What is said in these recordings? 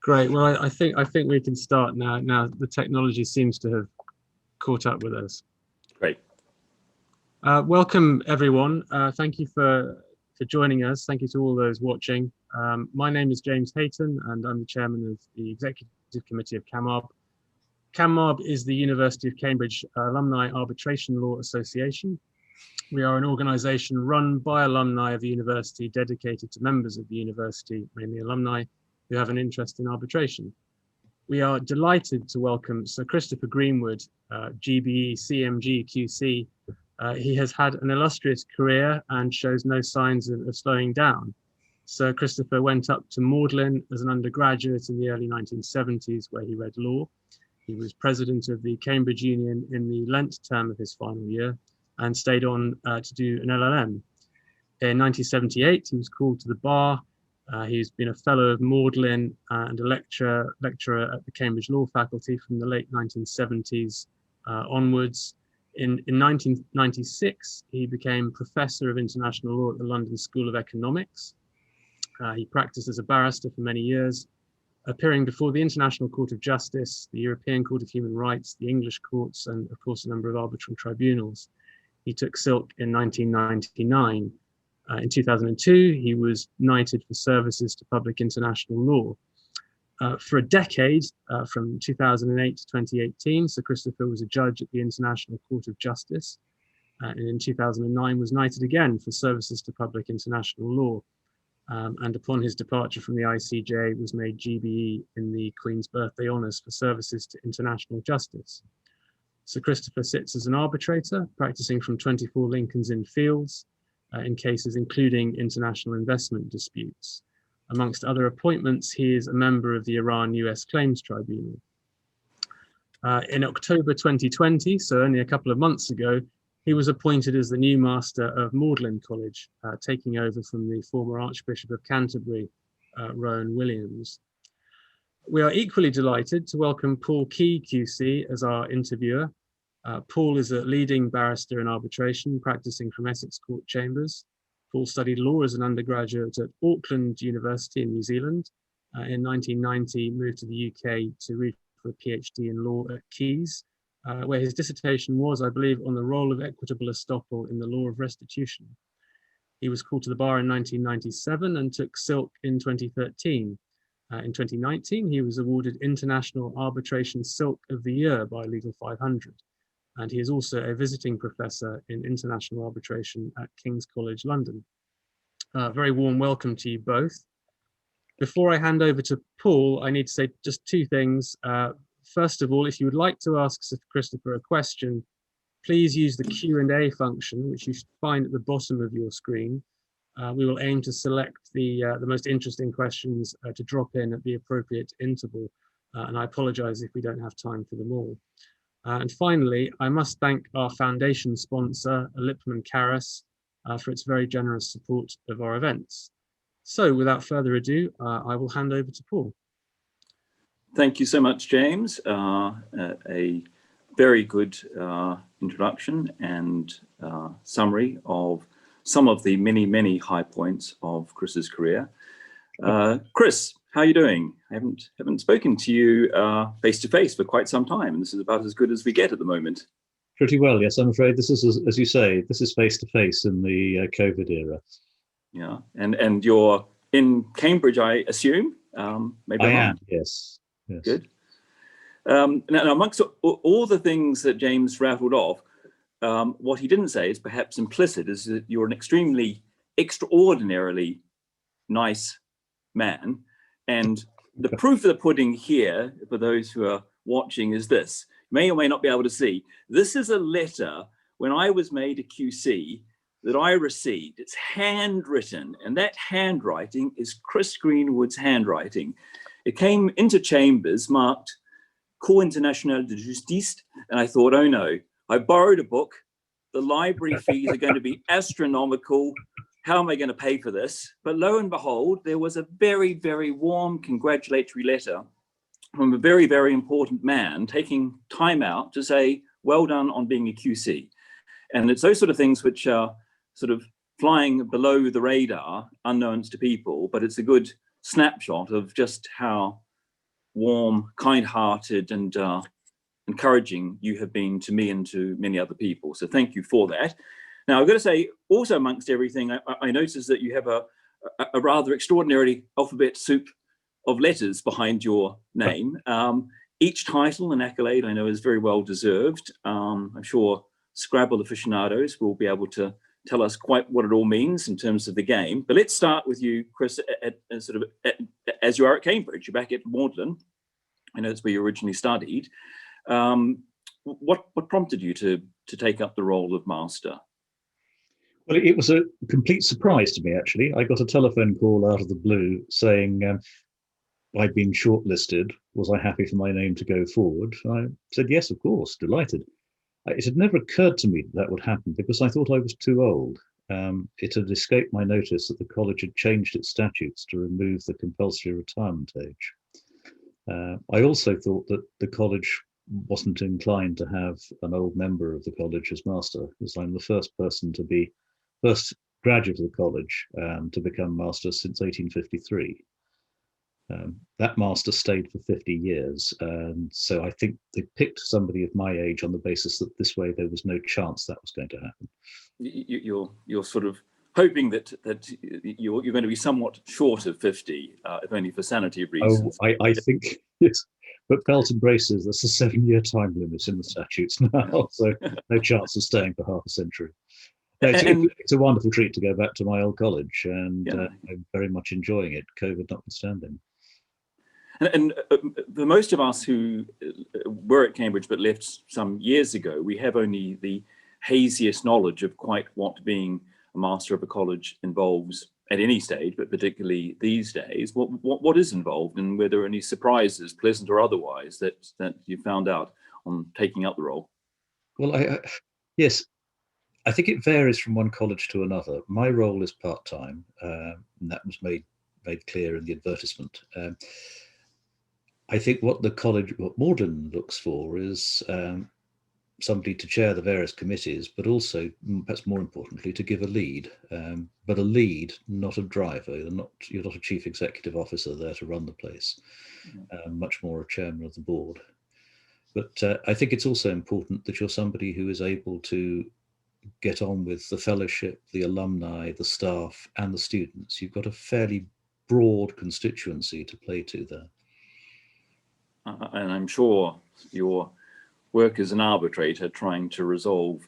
Great. Well, I think we can start now. Now the technology seems to have caught up with us. Great. Welcome everyone. Thank you for joining us. Thank you to all those watching. My name is James Hayton, and I'm the chairman of the executive committee of CamARB. CamARB is the University of Cambridge Alumni Arbitration Law Association. We are an organisation run by alumni of the university, dedicated to members of the university, mainly alumni, who have an interest in arbitration. We are delighted to welcome Sir Christopher Greenwood, GBE CMG QC. He has had an illustrious career and shows no signs of slowing down. Sir Christopher went up to Magdalene as an undergraduate in the early 1970s, where he read law. He was president of the Cambridge Union in the Lent term of his final year and stayed on to do an LLM. In 1978, he was called to the bar. He's been a fellow of Magdalene and a lecturer at the Cambridge Law Faculty from the late 1970s onwards. In 1996, he became Professor of International Law at the London School of Economics. He practiced as a barrister for many years, appearing before the International Court of Justice, the European Court of Human Rights, the English courts, and of course a number of arbitral tribunals. He took silk in 1999. In 2002, he was knighted for services to public international law. For a decade, from 2008 to 2018, Sir Christopher was a judge at the International Court of Justice, and in 2009 was knighted again for services to public international law. And upon his departure from the ICJ, was made GBE in the Queen's Birthday Honours for services to international justice. Sir Christopher sits as an arbitrator, practicing from 24 Lincoln's Inn Fields in cases including international investment disputes. Amongst other appointments, he is a member of the Iran-US Claims Tribunal. In October 2020, so only a couple of months ago, he was appointed as the new master of Magdalene College, taking over from the former Archbishop of Canterbury, Rowan Williams. We are equally delighted to welcome Paul Key QC as our interviewer. Paul is a leading barrister in arbitration, practicing from Essex Court Chambers. Paul studied law as an undergraduate at Auckland University in New Zealand. In 1990, moved to the UK to read for a PhD in law at Keys, where his dissertation was, I believe, on the role of equitable estoppel in the law of restitution. He was called to the bar in 1997 and took silk in 2013. In 2019, he was awarded International Arbitration Silk of the Year by Legal 500. And he is also a visiting professor in international arbitration at King's College London. Very warm welcome to you both. Before I hand over to Paul, I need to say just two things. First of all, if you would like to ask Sir Christopher a question, please use the Q&A function, which you should find at the bottom of your screen. We will aim to select the most interesting questions to drop in at the appropriate interval. And I apologize if we don't have time for them all. And finally, I must thank our foundation sponsor, Lipman for its very generous support of our events. So without further ado, I will hand over to Paul. Thank you so much, James. A very good introduction and summary of some of the many, many high points of Chris's career. Chris, how are you doing? I haven't spoken to you face to face for quite some time, and this is about as good as we get at the moment. Pretty well, yes. I'm afraid this is, as you say, this is face to face in the COVID era. Yeah, and you're in Cambridge, I assume. Maybe I am. Yes. Yes. Good. Now, amongst all the things that James rattled off, what he didn't say is perhaps implicit, is that you're an extraordinarily nice man. And the proof of the pudding here, for those who are watching, is this. You may or may not be able to see. This is a letter when I was made a QC that I received. It's handwritten, and that handwriting is Chris Greenwood's handwriting. It came into chambers marked Cour Internationale de Justice, and I thought, oh no, I borrowed a book. The library fees are going to be astronomical. How am I going to pay for this? But lo and behold, there was a very, very warm congratulatory letter from a very, very important man taking time out to say, well done on being a QC. And it's those sort of things which are sort of flying below the radar, unknowns to people, but it's a good snapshot of just how warm, kind-hearted, and encouraging you have been to me and to many other people. So thank you for that. Now, I've got to say, also amongst everything, I noticed that you have a rather extraordinary alphabet soup of letters behind your name. Each title and accolade I know is very well deserved. I'm sure Scrabble aficionados will be able to tell us quite what it all means in terms of the game. But let's start with you, Chris, as you are at Cambridge. You're back at Magdalene. I know that's where you originally studied. What prompted you to take up the role of master? Well, it was a complete surprise to me, actually. I got a telephone call out of the blue saying I'd been shortlisted. Was I happy for my name to go forward? I said, yes, of course, delighted. It had never occurred to me that would happen because I thought I was too old. It had escaped my notice that the college had changed its statutes to remove the compulsory retirement age. I also thought that the college wasn't inclined to have an old member of the college as master, because I'm the first graduate of the college to become master since 1853. That master stayed for 50 years, and so I think they picked somebody of my age on the basis that this way there was no chance that was going to happen. You're sort of hoping that you're going to be somewhat short of 50, if only for sanity reasons. Oh, I think yes, but belt and braces, there's a 7-year time limit in the statutes now, so no chance of staying for half a century. No, it's a wonderful treat to go back to my old college, and I'm very much enjoying it, COVID notwithstanding. And for most of us who were at Cambridge but left some years ago, we have only the haziest knowledge of quite what being a master of a college involves at any stage, but particularly these days. What is involved, and were there any surprises, pleasant or otherwise, that you found out on taking up the role? Well, yes, I think it varies from one college to another. My role is part-time, and that was made clear in the advertisement. I think what Magdalene looks for is somebody to chair the various committees, but also, perhaps more importantly, to give a lead. But a lead, not a driver. You're not a chief executive officer there to run the place. Much more a chairman of the board. But I think it's also important that you're somebody who is able to get on with the fellowship, the alumni, the staff, and the students. You've got a fairly broad constituency to play to there. And I'm sure your work as an arbitrator, trying to resolve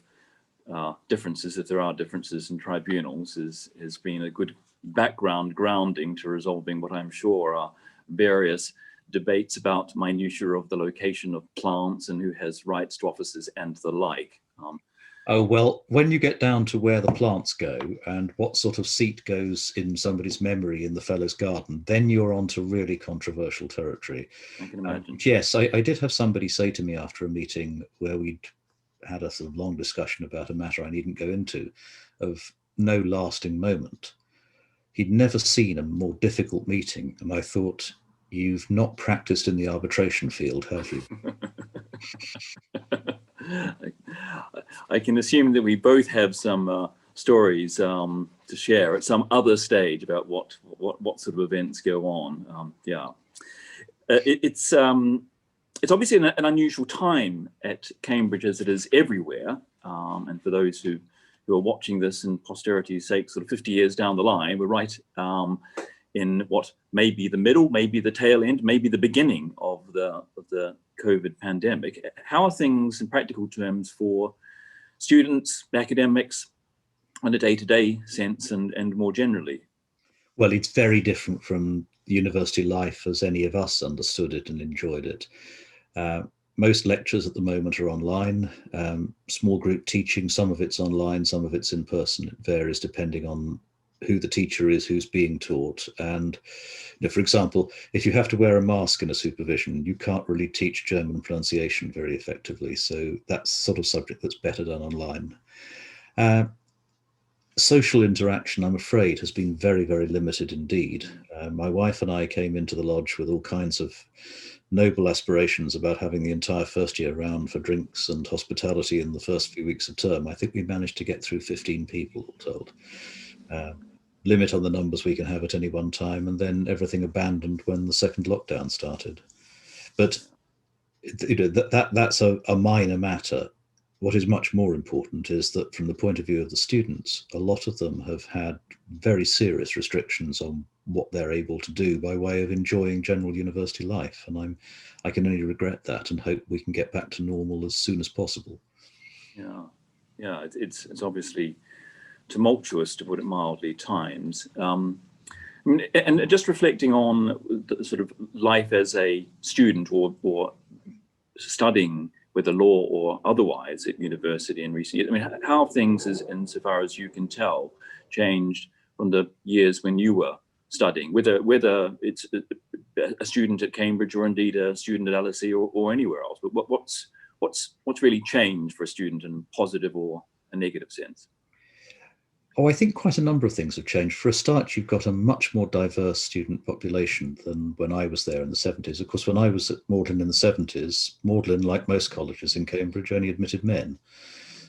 differences, if there are differences in tribunals, has been a good background grounding to resolving what I'm sure are various debates about minutiae of the location of plants and who has rights to offices and the like. Oh, well, when you get down to where the plants go and what sort of seat goes in somebody's memory in the fellow's garden, then you're on to really controversial territory. I can imagine. Yes, I did have somebody say to me after a meeting where we'd had a sort of long discussion about a matter I needn't go into, of no lasting moment. He'd never seen a more difficult meeting, and I thought, you've not practiced in the arbitration field, have you? I can assume that we both have some stories to share at some other stage about what sort of events go on. It's obviously an unusual time at Cambridge, as it is everywhere. And for those who are watching this in posterity's sake, sort of 50 years down the line, we're right in what may be the middle, maybe the tail end, maybe the beginning of the COVID pandemic. How are things in practical terms for students, academics, in a day-to-day sense and more generally? Well, it's very different from university life as any of us understood it and enjoyed it. Most lectures at the moment are online, small group teaching, some of it's online, some of it's in person. It varies depending on who the teacher is, who's being taught. And for example, if you have to wear a mask in a supervision, you can't really teach German pronunciation very effectively. So that's sort of subject that's better done online. Social interaction, I'm afraid, has been very, very limited indeed. My wife and I came into the lodge with all kinds of noble aspirations about having the entire first year round for drinks and hospitality in the first few weeks of term. I think we managed to get through 15 people, all told. limit on the numbers we can have at any one time, and then everything abandoned when the second lockdown started. But that's a minor matter. What is much more important is that from the point of view of the students, a lot of them have had very serious restrictions on what they're able to do by way of enjoying general university life. And I can only regret that and hope we can get back to normal as soon as possible. Yeah, it's obviously tumultuous, to put it mildly, times. And just reflecting on the sort of life as a student or studying whether law or otherwise at university in recent years, I mean, how have things, insofar as you can tell, changed from the years when you were studying, whether it's a student at Cambridge or indeed a student at LSE or anywhere else? But what's really changed for a student in a positive or a negative sense? Oh, I think quite a number of things have changed. For a start, you've got a much more diverse student population than when I was there in the 70s. Of course, when I was at Magdalene in the 70s, Magdalene, like most colleges in Cambridge, only admitted men.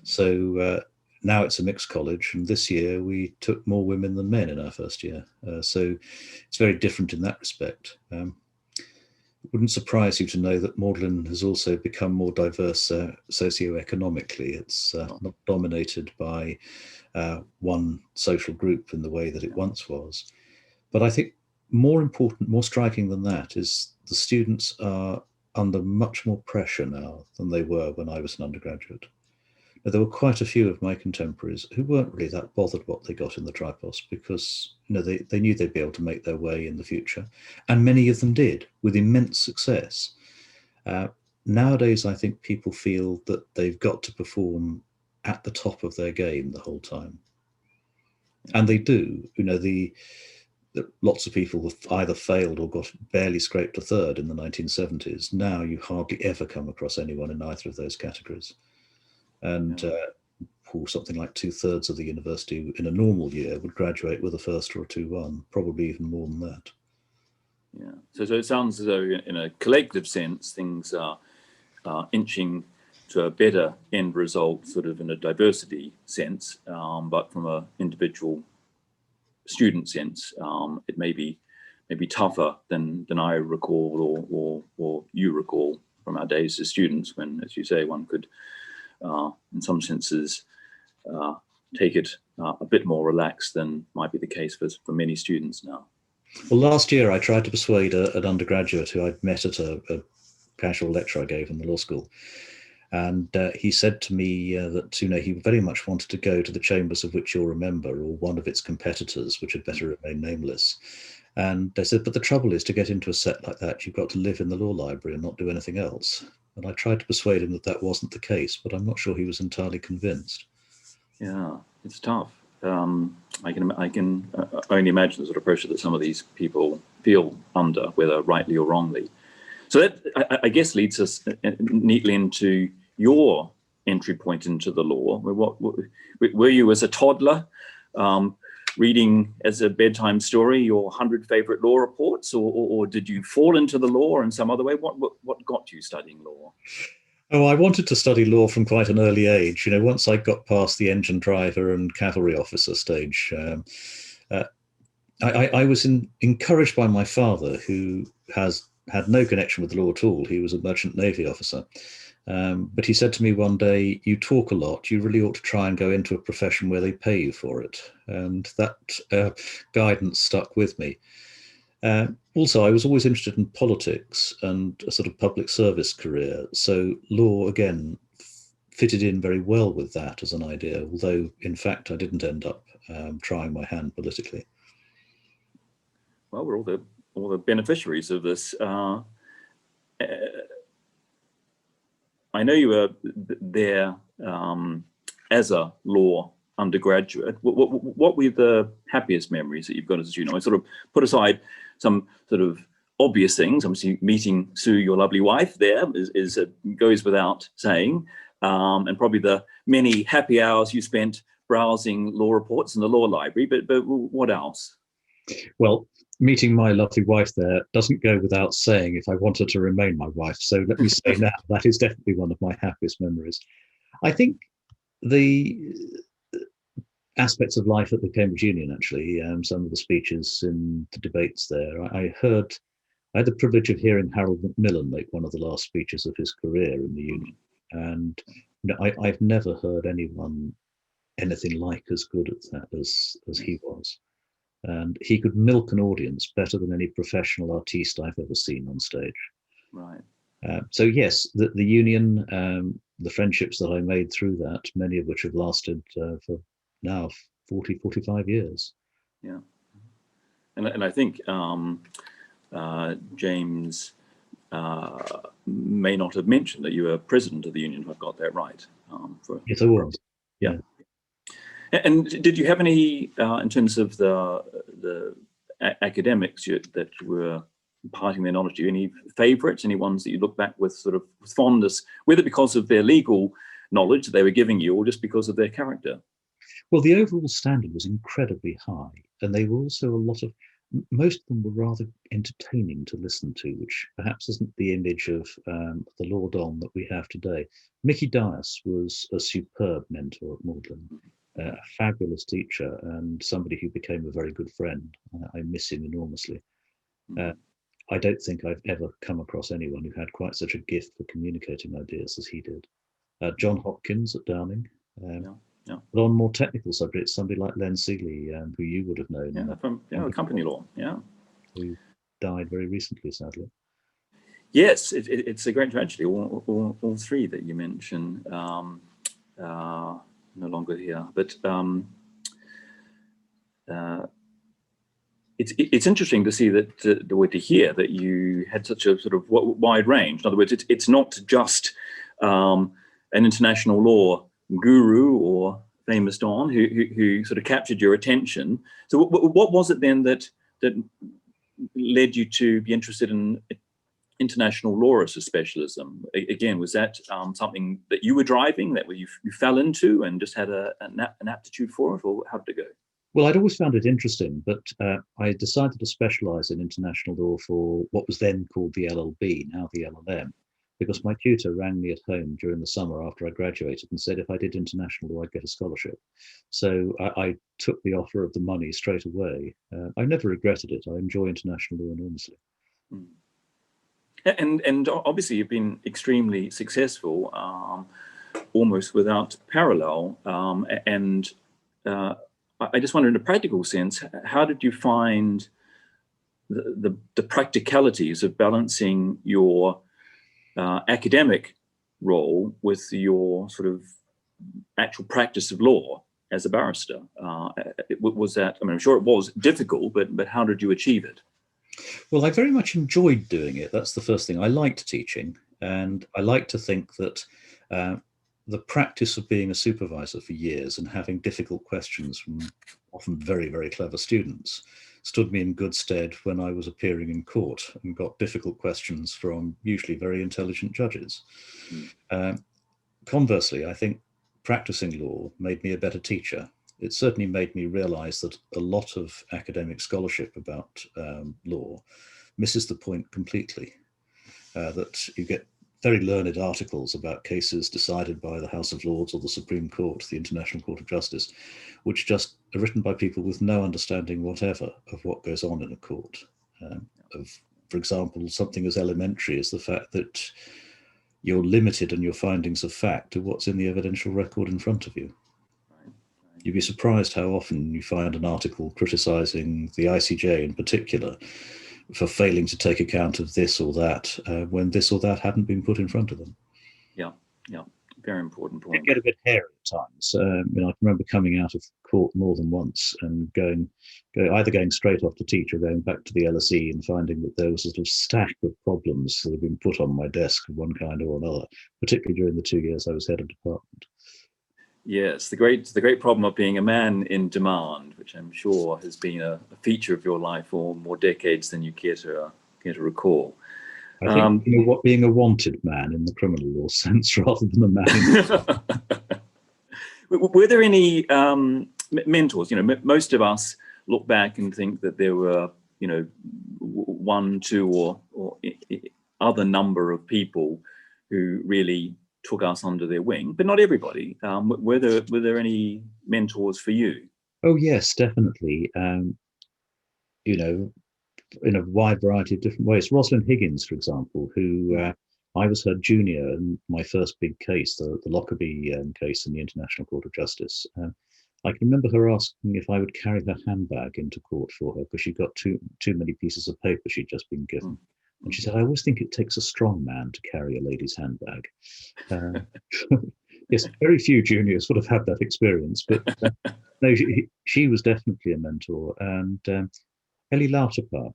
So now it's a mixed college, and this year we took more women than men in our first year. So it's very different in that respect. It wouldn't surprise you to know that Magdalene has also become more diverse socioeconomically. It's not dominated by one social group in the way that it once was. But I think more important, more striking than that is the students are under much more pressure now than they were when I was an undergraduate. Now, there were quite a few of my contemporaries who weren't really that bothered what they got in the Tripos because they knew they'd be able to make their way in the future. And many of them did with immense success. Nowadays, I think people feel that they've got to perform at the top of their game the whole time. And they do. Lots of people have either failed or got barely scraped a third in the 1970s. Now you hardly ever come across anyone in either of those categories. And something like 2/3 of the university in a normal year would graduate with a first or a 2-1, probably even more than that. Yeah. So it sounds as though in a collective sense, things are inching to a better end result, sort of in a diversity sense, but from an individual student sense, it may be tougher than I recall or you recall from our days as students, when, as you say, one could, in some senses, take it a bit more relaxed than might be the case for many students now. Well, last year I tried to persuade an undergraduate who I'd met at a casual lecture I gave in the law school. And he said to me that he very much wanted to go to the chambers of which you're a member, or one of its competitors, which had better remain nameless. And they said, but the trouble is, to get into a set like that, you've got to live in the law library and not do anything else. And I tried to persuade him that that wasn't the case, but I'm not sure he was entirely convinced. Yeah, it's tough. I can only imagine the sort of pressure that some of these people feel under, whether rightly or wrongly. So that, I guess, leads us neatly into your entry point into the law. Were you, as a toddler, reading as a bedtime story your 100 favorite law reports, or did you fall into the law in some other way? What got you studying law? Oh, I wanted to study law from quite an early age. Once I got past the engine driver and cavalry officer stage, I was encouraged by my father, who had no connection with the law at all. He was a merchant navy officer. But he said to me one day, you talk a lot, you really ought to try and go into a profession where they pay you for it. And that guidance stuck with me. Also, I was always interested in politics and a sort of public service career. So law, again, fitted in very well with that as an idea, although, in fact, I didn't end up trying my hand politically. Well, we're all the beneficiaries of this. I know you were there as a law undergraduate. What were the happiest memories that you've got as a student? I sort of put aside some sort of obvious things. Obviously, meeting Sue, your lovely wife, there goes without saying, and probably the many happy hours you spent browsing law reports in the law library. But what else? Well, meeting my lovely wife there doesn't go without saying if I wanted to remain my wife. So let me say now, that is definitely one of my happiest memories. I think the aspects of life at the Cambridge Union, actually, some of the speeches and the debates there, I heard I had the privilege of hearing Harold Macmillan make one of the last speeches of his career in the union, and I've never heard anyone anything like as good at that as he was. And he could milk an audience better than any professional artiste I've ever seen on stage. Right. So yes, the union, the friendships that I made through that, many of which have lasted for now 40, 45 years. Yeah. And I think James may not have mentioned that you were president of the union, if I've got that right. Yes, I was. Yeah. And did you have any, in terms of the academics that were imparting their knowledge to you, any favourites, any ones that you look back with sort of fondness, whether because of their legal knowledge that they were giving you or just because of their character? Well, the overall standard was incredibly high, and they were also most of them were rather entertaining to listen to, which perhaps isn't the image of the law don that we have today. Mickey Dias was a superb mentor at Magdalene, a fabulous teacher, and somebody who became a very good friend. I miss him enormously. I don't think I've ever come across anyone who had quite such a gift for communicating ideas as he did. John Hopkins at Downing. But on more technical subjects, somebody like Len Seeley, who you would have known. From company law, who died very recently, sadly. Yes, it's a great tragedy. All three that you mentioned no longer here, but it's interesting to see that to hear that you had such a sort of wide range. In other words, it's not just an international law guru or famous don who sort of captured your attention. So what was it then that led you to be interested in international law as a specialism? Again, was that something that you were driving, that you fell into and just had an aptitude for it, or how did it go? Well, I'd always found it interesting, but I decided to specialise in international law for what was then called the LLB, now the LLM, because my tutor rang me at home during the summer after I graduated and said if I did international law, I'd get a scholarship. So I took the offer of the money straight away. I never regretted it. I enjoy international law enormously. And obviously you've been extremely successful, almost without parallel. I just wonder, in a practical sense, how did you find the practicalities of balancing your academic role with your sort of actual practice of law as a barrister? Was that, I mean, I'm sure it was difficult, but how did you achieve it? Well, I very much enjoyed doing it. That's the first thing. I liked teaching, and I like to think that the practice of being a supervisor for years and having difficult questions from often very, very clever students stood me in good stead when I was appearing in court and got difficult questions from usually very intelligent judges. Conversely, I think practicing law made me a better teacher. It certainly made me realize that a lot of academic scholarship about law misses the point completely, that you get very learned articles about cases decided by the House of Lords or the Supreme Court, the International Court of Justice, which just are written by people with no understanding whatever of what goes on in a court. For example, something as elementary as the fact that you're limited in your findings of fact to what's in the evidential record in front of you. You'd be surprised how often you find an article criticising the ICJ in particular for failing to take account of this or that when this or that hadn't been put in front of them. Yeah, very important point. It get a bit hairy at times. I can remember coming out of court more than once and either going straight off to teach or going back to the LSE and finding that there was a sort of stack of problems that had been put on my desk of one kind or another, particularly during the 2 years I was head of department. Yes, the great problem of being a man in demand, which I'm sure has been a feature of your life for more decades than you care to recall. I think being a wanted man in the criminal law sense rather than a man. Were there any mentors? Most of us look back and think that there were, one, two, or other number of people who really took us under their wing, but not everybody. Were there any mentors for you? Oh yes, definitely. in a wide variety of different ways. Rosalind Higgins, for example, who I was her junior in my first big case, the Lockerbie case in the International Court of Justice. I can remember her asking if I would carry her handbag into court for her because she got too many pieces of paper she'd just been given. And she said, I always think it takes a strong man to carry a lady's handbag. Yes, very few juniors would have had that experience, but no, she was definitely a mentor. And Ellie Lauterpacht,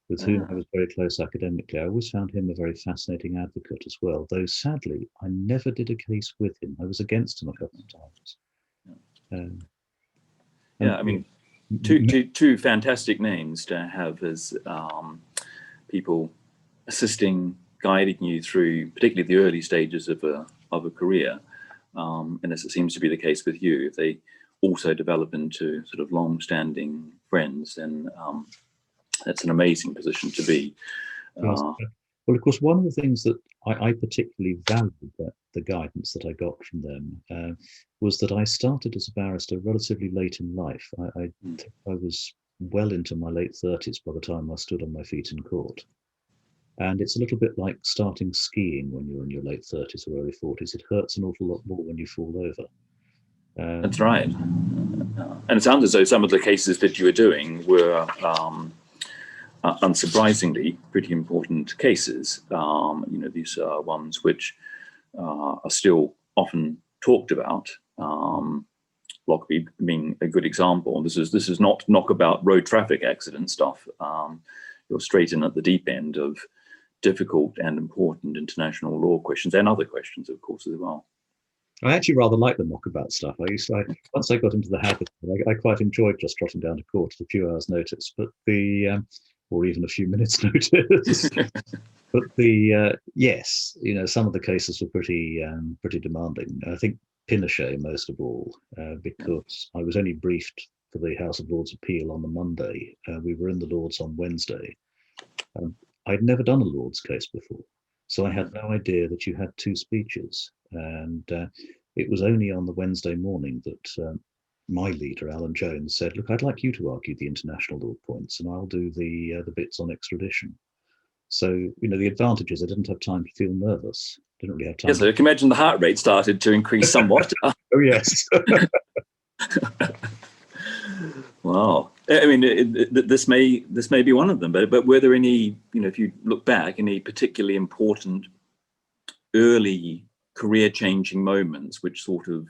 with whom I was very close academically, I always found him a very fascinating advocate as well, though sadly, I never did a case with him. I was against him a couple of times. Yeah, I mean, two fantastic names to have as people assisting, guiding you through, particularly the early stages of a career. And as it seems to be the case with you, if they also develop into sort of long-standing friends, then that's an amazing position to be. Well, of course, one of the things that I particularly valued, the guidance that I got from them, was that I started as a barrister relatively late in life. I was well into my late 30s by the time I stood on my feet in court. And it's a little bit like starting skiing when you're in your late 30s or early 40s. It hurts an awful lot more when you fall over. That's right. And it sounds as though some of the cases that you were doing were unsurprisingly pretty important cases. These are ones which are still often talked about. Lockerbie being a good example. This is not knockabout road traffic accident stuff. You're straight in at the deep end of difficult and important international law questions and other questions, of course, as well. I actually rather like the knockabout stuff. Once I got into the habit, I quite enjoyed just trotting down to court at a few hours' notice, but or even a few minutes' notice. But yes, some of the cases were pretty demanding. I think Pinochet most of all, because I was only briefed for the House of Lords appeal on the Monday. We were in the Lords on Wednesday. I'd never done a Lords case before, so I had no idea that you had two speeches. And it was only on the Wednesday morning that my leader, Alan Jones, said, look, I'd like you to argue the international law points and I'll do the bits on extradition. So, the advantage is I didn't have time to feel nervous. Didn't really have time. Yes, I can imagine the heart rate started to increase somewhat. Oh, yes. Wow. I mean, this may be one of them, but were there any, if you look back, any particularly important early career-changing moments, which sort of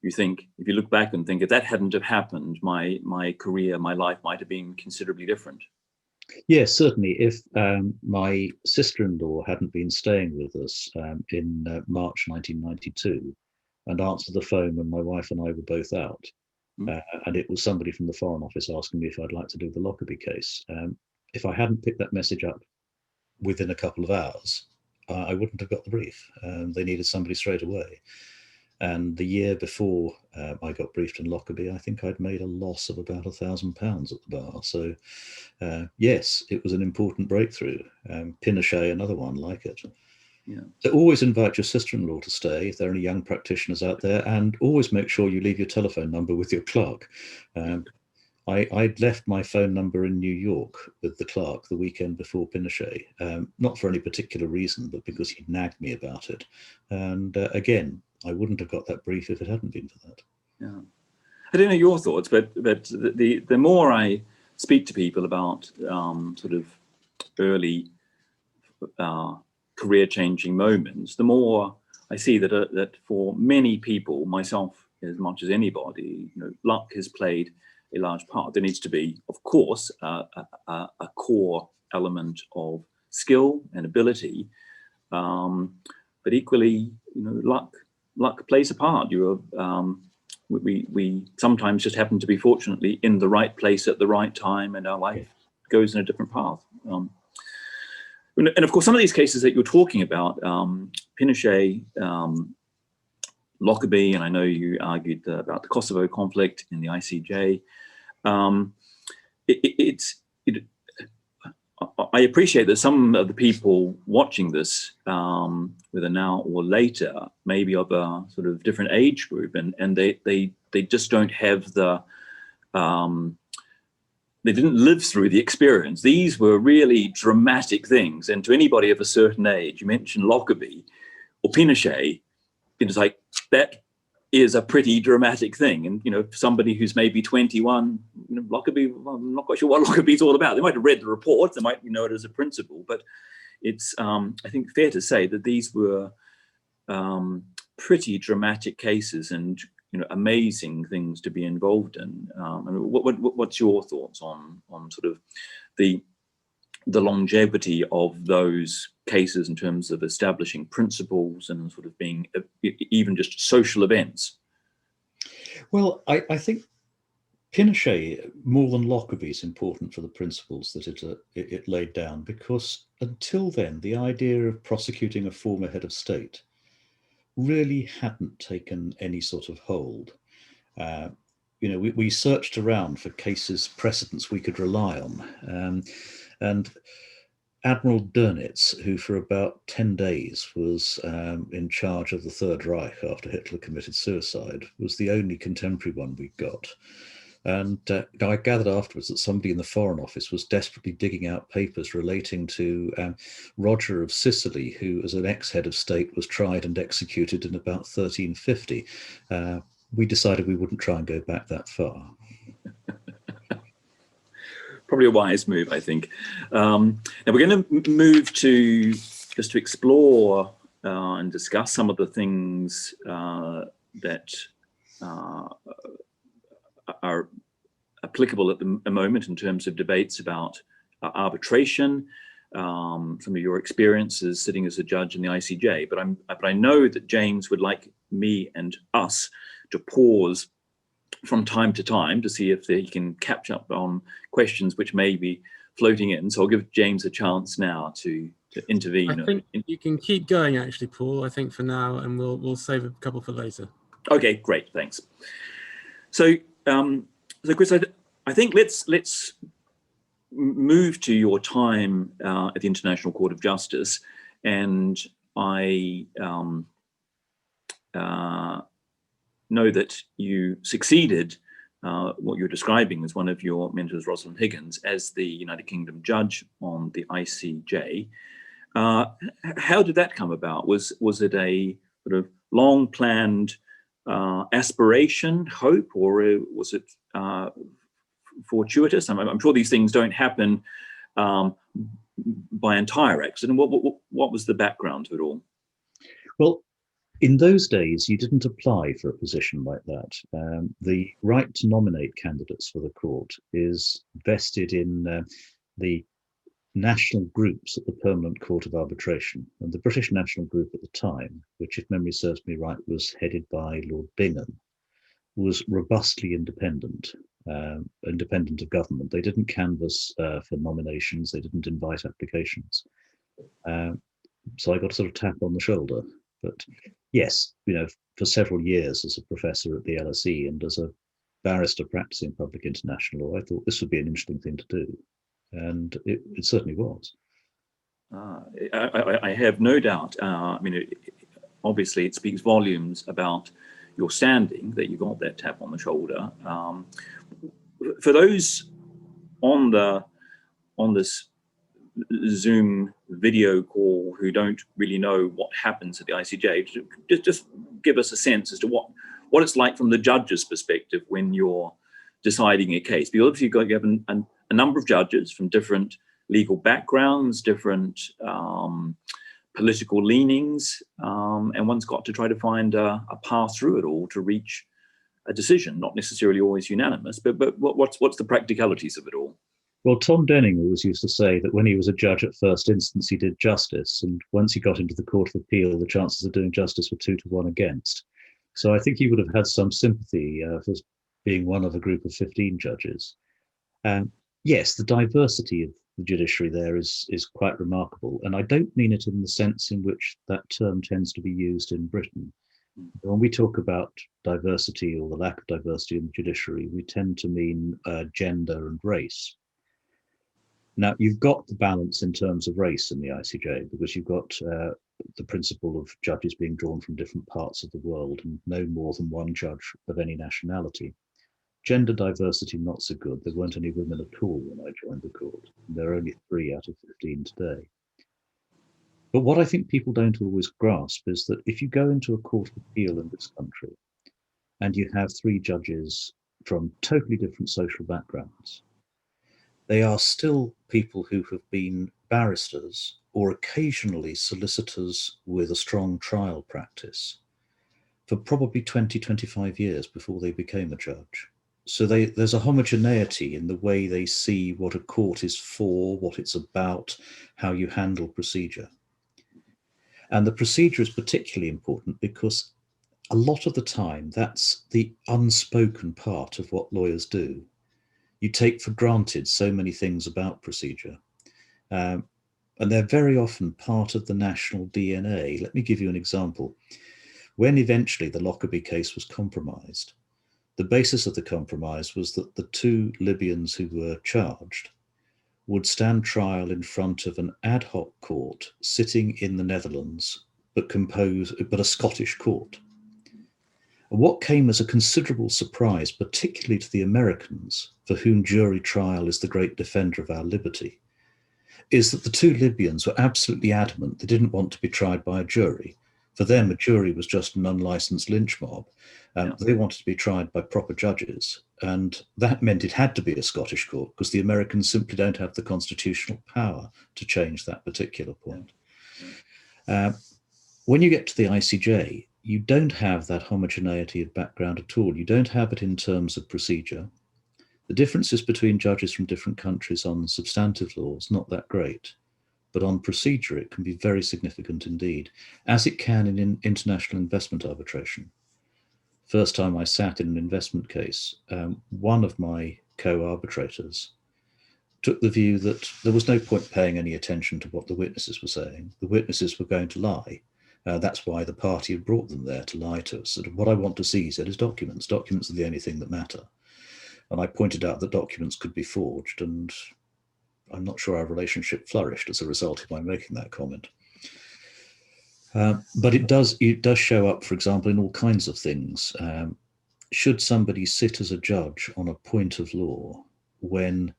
you think, if you look back and think, if that hadn't have happened, my career, my life might have been considerably different? Yes, certainly. If my sister-in-law hadn't been staying with us in March 1992 and answered the phone when my wife and I were both out, and it was somebody from the Foreign Office asking me if I'd like to do the Lockerbie case, if I hadn't picked that message up within a couple of hours, I wouldn't have got the brief. They needed somebody straight away. And the year before I got briefed in Lockerbie, I think I'd made a loss of about £1,000 at the bar. So yes, it was an important breakthrough. Pinochet, another one like it. Yeah. So always invite your sister-in-law to stay if there are any young practitioners out there, and always make sure you leave your telephone number with your clerk. I'd left my phone number in New York with the clerk the weekend before Pinochet, not for any particular reason, but because he'd nagged me about it. And again, I wouldn't have got that brief if it hadn't been for that. Yeah, I don't know your thoughts, but the more I speak to people about sort of early career-changing moments, the more I see that for many people, myself as much as anybody, luck has played a large part. There needs to be, of course, a core element of skill and ability, but equally, luck plays a part. We sometimes just happen to be fortunately in the right place at the right time, and our life goes in a different path. And of course, some of these cases that you're talking about, Pinochet, Lockerbie, and I know you argued about the Kosovo conflict in the ICJ. I appreciate that some of the people watching this, whether now or later, maybe of a sort of different age group, and they just don't have the they didn't live through the experience. These were really dramatic things. And to anybody of a certain age, you mentioned Lockerbie or Pinochet, it's like, that is a pretty dramatic thing. And, for somebody who's maybe 21, Lockerbie, well, I'm not quite sure what Lockerbie's all about. They might have read the report, they might know it as a principle, but it's, I think, fair to say that these were pretty dramatic cases and, amazing things to be involved in. What's your thoughts on sort of the longevity of those cases in terms of establishing principles and sort of being even just social events? Well, I think Pinochet, more than Lockerbie, is important for the principles that it laid down, because until then, the idea of prosecuting a former head of state really hadn't taken any sort of hold. We searched around for cases, precedents we could rely on. And Admiral Dönitz, who for about 10 days was in charge of the Third Reich after Hitler committed suicide, was the only contemporary one we got. And I gathered afterwards that somebody in the Foreign Office was desperately digging out papers relating to Roger of Sicily, who as an ex-head of state was tried and executed in about 1350. We decided we wouldn't try and go back that far. Probably a wise move, I think. Now we're going to move to just to explore and discuss some of the things that are applicable at the moment in terms of debates about arbitration, some of your experiences sitting as a judge in the ICJ. But I know that James would like me and us to pause from time to time to see if he can catch up on questions which may be floating in. So I'll give James a chance now to intervene. I think you can keep going, actually, Paul, I think, for now, and we'll save a couple for later. Okay, great, thanks. So, Chris, I think let's move to your time at the International Court of Justice, and I know that you succeeded what you're describing as one of your mentors, Rosalind Higgins, as the United Kingdom judge on the ICJ. How did that come about? Was it a sort of long planned aspiration, hope, or was it fortuitous? I'm sure these things don't happen by entire accident. What was the background to it all? Well, in those days, you didn't apply for a position like that. The right to nominate candidates for the court is vested in the national groups at the Permanent Court of Arbitration. And the British National Group at the time, which, if memory serves me right, was headed by Lord Bingham, was robustly independent, independent of government. They didn't canvass for nominations. They didn't invite applications. So I got a sort of tap on the shoulder. But yes, for several years as a professor at the LSE and as a barrister practicing public international law, I thought this would be an interesting thing to do. And it certainly was. I have no doubt. Obviously, it speaks volumes about your standing that you got that tap on the shoulder. For those on this Zoom video call who don't really know what happens at the ICJ, just give us a sense as to what it's like from the judge's perspective when you're deciding a case. Because obviously you've got a number of judges from different legal backgrounds, different political leanings, and one's got to try to find a path through it all to reach a decision, not necessarily always unanimous, but what's the practicalities of it all? Well, Tom Denning always used to say that when he was a judge at first instance, he did justice. And once he got into the Court of Appeal, the chances of doing justice were 2 to 1 against. So I think he would have had some sympathy for being one of a group of 15 judges. Yes, the diversity of the judiciary there is quite remarkable. And I don't mean it in the sense in which that term tends to be used in Britain. When we talk about diversity or the lack of diversity in the judiciary, we tend to mean gender and race. Now, you've got the balance in terms of race in the ICJ because you've got the principle of judges being drawn from different parts of the world and no more than one judge of any nationality. Gender diversity, not so good. There weren't any women at all when I joined the court. There are only 3 out of 15 today. But what I think people don't always grasp is that if you go into a court of appeal in this country and you have 3 judges from totally different social backgrounds, they are still people who have been barristers or occasionally solicitors with a strong trial practice for probably 20, 25 years before they became a judge. So there's a homogeneity in the way they see what a court is for, what it's about, how you handle procedure. And the procedure is particularly important because a lot of the time that's the unspoken part of what lawyers do. You take for granted so many things about procedure. And they're very often part of the national DNA. Let me give you an example. When eventually the Lockerbie case was compromised, the basis of the compromise was that the 2 Libyans who were charged would stand trial in front of an ad hoc court sitting in the Netherlands, but a Scottish court. And what came as a considerable surprise, particularly to the Americans, for whom jury trial is the great defender of our liberty, is that the 2 Libyans were absolutely adamant they didn't want to be tried by a jury. For them, a jury was just an unlicensed lynch mob. They wanted to be tried by proper judges. And that meant it had to be a Scottish court because the Americans simply don't have the constitutional power to change that particular point. When you get to the ICJ, you don't have that homogeneity of background at all. You don't have it in terms of procedure. The differences between judges from different countries on substantive laws, not that great. But on procedure, it can be very significant indeed, as it can in international investment arbitration. First time I sat in an investment case, one of my co-arbitrators took the view that there was no point paying any attention to what the witnesses were saying. The witnesses were going to lie. That's why the party had brought them there to lie to us. Sort of what I want to see, he said, is documents. Documents are the only thing that matter. And I pointed out that documents could be forged, and I'm not sure our relationship flourished as a result of my making that comment. But it does show up, for example, in all kinds of things. Should somebody sit as a judge on a point of law when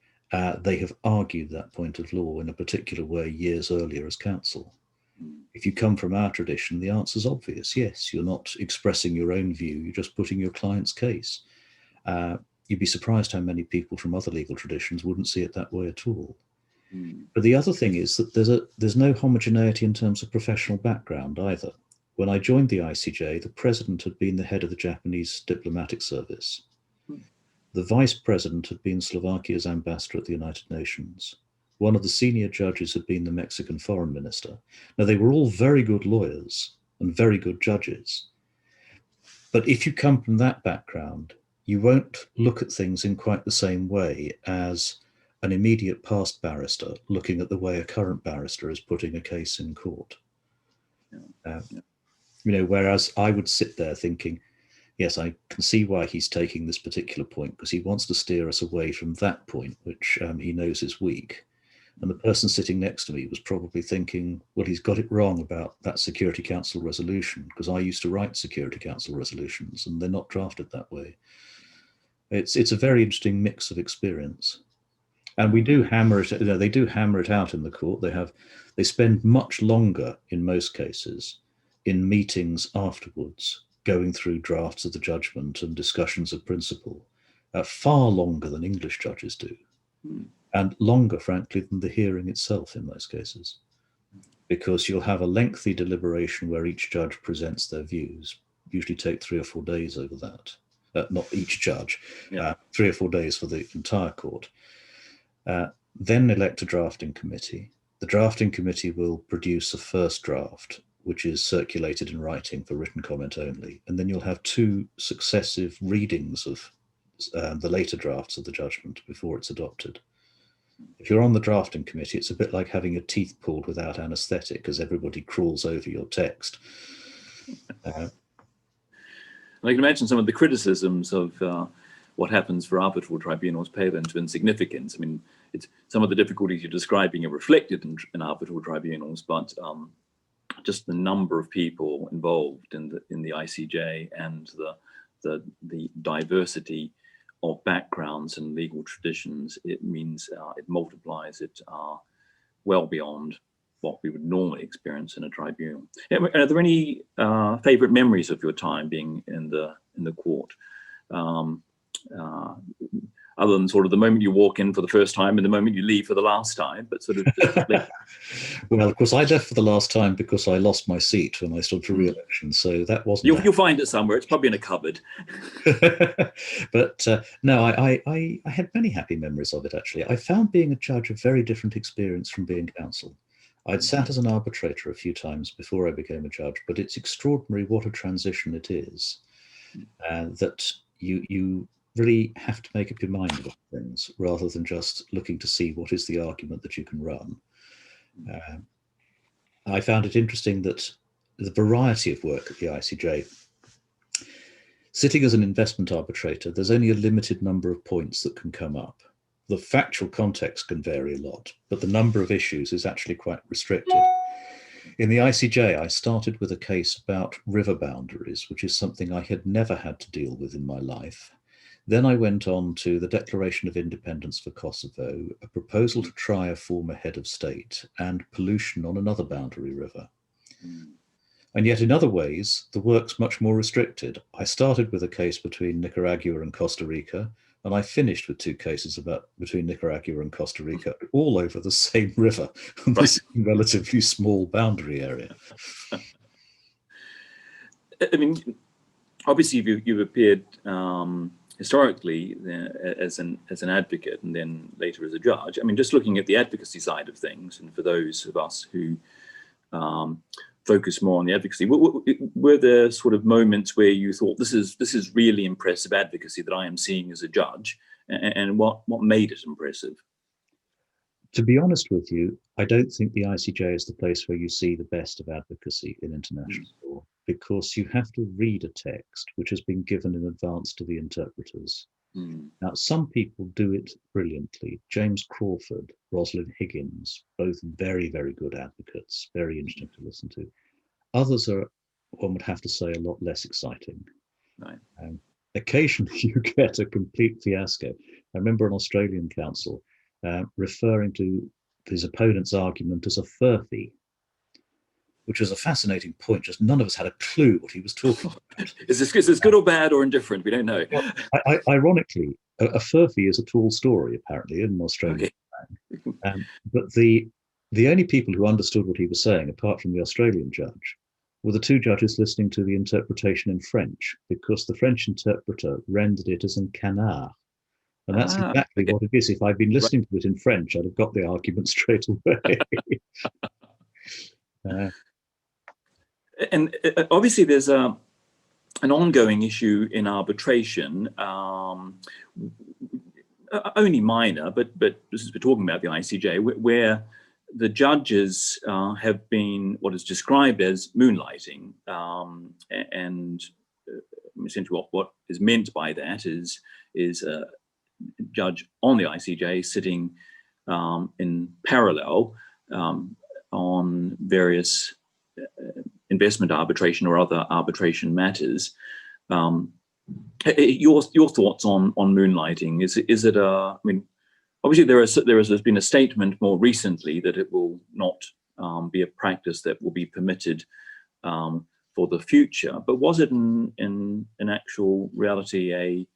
they have argued that point of law in a particular way years earlier as counsel? If you come from our tradition, the answer is obvious. Yes, you're not expressing your own view, you're just putting your client's case. You'd be surprised how many people from other legal traditions wouldn't see it that way at all. But the other thing is that there's no homogeneity in terms of professional background either. When I joined the ICJ, the president had been the head of the Japanese diplomatic service. The vice president had been Slovakia's ambassador at the United Nations. One of the senior judges had been the Mexican foreign minister. Now, they were all very good lawyers and very good judges. But if you come from that background, you won't look at things in quite the same way as an immediate past barrister looking at the way a current barrister is putting a case in court. Whereas I would sit there thinking, yes, I can see why he's taking this particular point because he wants to steer us away from that point, which he knows is weak. And the person sitting next to me was probably thinking, well, he's got it wrong about that Security Council resolution because I used to write Security Council resolutions and they're not drafted that way. It's a very interesting mix of experience. And we do hammer it, they do hammer it out in the court. They spend much longer in most cases in meetings afterwards, going through drafts of the judgment and discussions of principle, far longer than English judges do. And longer, frankly, than the hearing itself in most cases, because you'll have a lengthy deliberation where each judge presents their views, usually take 3 or 4 days over that. Not each judge, 3 or 4 days for the entire court. Then elect a drafting committee. The drafting committee will produce a first draft, which is circulated in writing for written comment only. And then you'll have 2 successive readings of the later drafts of the judgment before it's adopted. If you're on the drafting committee, it's a bit like having your teeth pulled without anaesthetic because everybody crawls over your text. I can imagine some of the criticisms of what happens for arbitral tribunals pale into insignificance. I mean, some of the difficulties you're describing are reflected in arbitral tribunals, but just the number of people involved in the ICJ and the diversity of backgrounds and legal traditions, it means it multiplies it well beyond what we would normally experience in a tribunal. Are there any favorite memories of your time being in the court? Other than sort of the moment you walk in for the first time and the moment you leave for the last time, but sort of just well, of course, I left for the last time because I lost my seat when I stood for re-election, so that wasn't. You'll find it somewhere. It's probably in a cupboard. But no, I had many happy memories of it, actually. I found being a judge a very different experience from being counsel. I'd sat as an arbitrator a few times before I became a judge, but it's extraordinary what a transition it is, that you really have to make up your mind about things rather than just looking to see what is the argument that you can run. I found it interesting that the variety of work at the ICJ, sitting as an investment arbitrator, there's only a limited number of points that can come up. The factual context can vary a lot, but the number of issues is actually quite restricted. In the ICJ, I started with a case about river boundaries, which is something I had never had to deal with in my life. Then I went on to the Declaration of Independence for Kosovo, a proposal to try a former head of state, and pollution on another boundary river. And yet in other ways, the work's much more restricted. I started with a case between Nicaragua and Costa Rica, and I finished with two cases between Nicaragua and Costa Rica, all over the same river, on the same relatively small boundary area. I mean, obviously you've appeared historically as an advocate and then later as a judge. I mean, just looking at the advocacy side of things, and for those of us who focus more on the advocacy, were there sort of moments where you thought this is really impressive advocacy that I am seeing as a judge, and what made it impressive? To be honest with you, I don't think the ICJ is the place where you see the best of advocacy in international law, because you have to read a text which has been given in advance to the interpreters. Now, some people do it brilliantly. James Crawford, Rosalind Higgins, both very, very good advocates, very interesting to listen to. Others are, one would have to say, a lot less exciting. Right. Occasionally you get a complete fiasco. I remember an Australian counsel referring to his opponent's argument as a furphy, which was a fascinating point. Just none of us had a clue what he was talking about. Is this good or bad or indifferent? We don't know. Well, ironically, a furphy is a tall story, apparently, in Australia. Okay. But the only people who understood what he was saying, apart from the Australian judge, were the two judges listening to the interpretation in French, because the French interpreter rendered it as an canard. And that's exactly what it is. If I'd been listening to it in French, I'd have got the argument straight away. And obviously there's an ongoing issue in arbitration, only minor, but this is, we're talking about the ICJ, where the judges have been what is described as moonlighting, and essentially what is meant by that is a judge on the ICJ sitting in parallel on various investment arbitration or other arbitration matters. Your thoughts on moonlighting? Is it I mean, obviously there's been a statement more recently that it will not be a practice that will be permitted for the future. But was it in actual reality a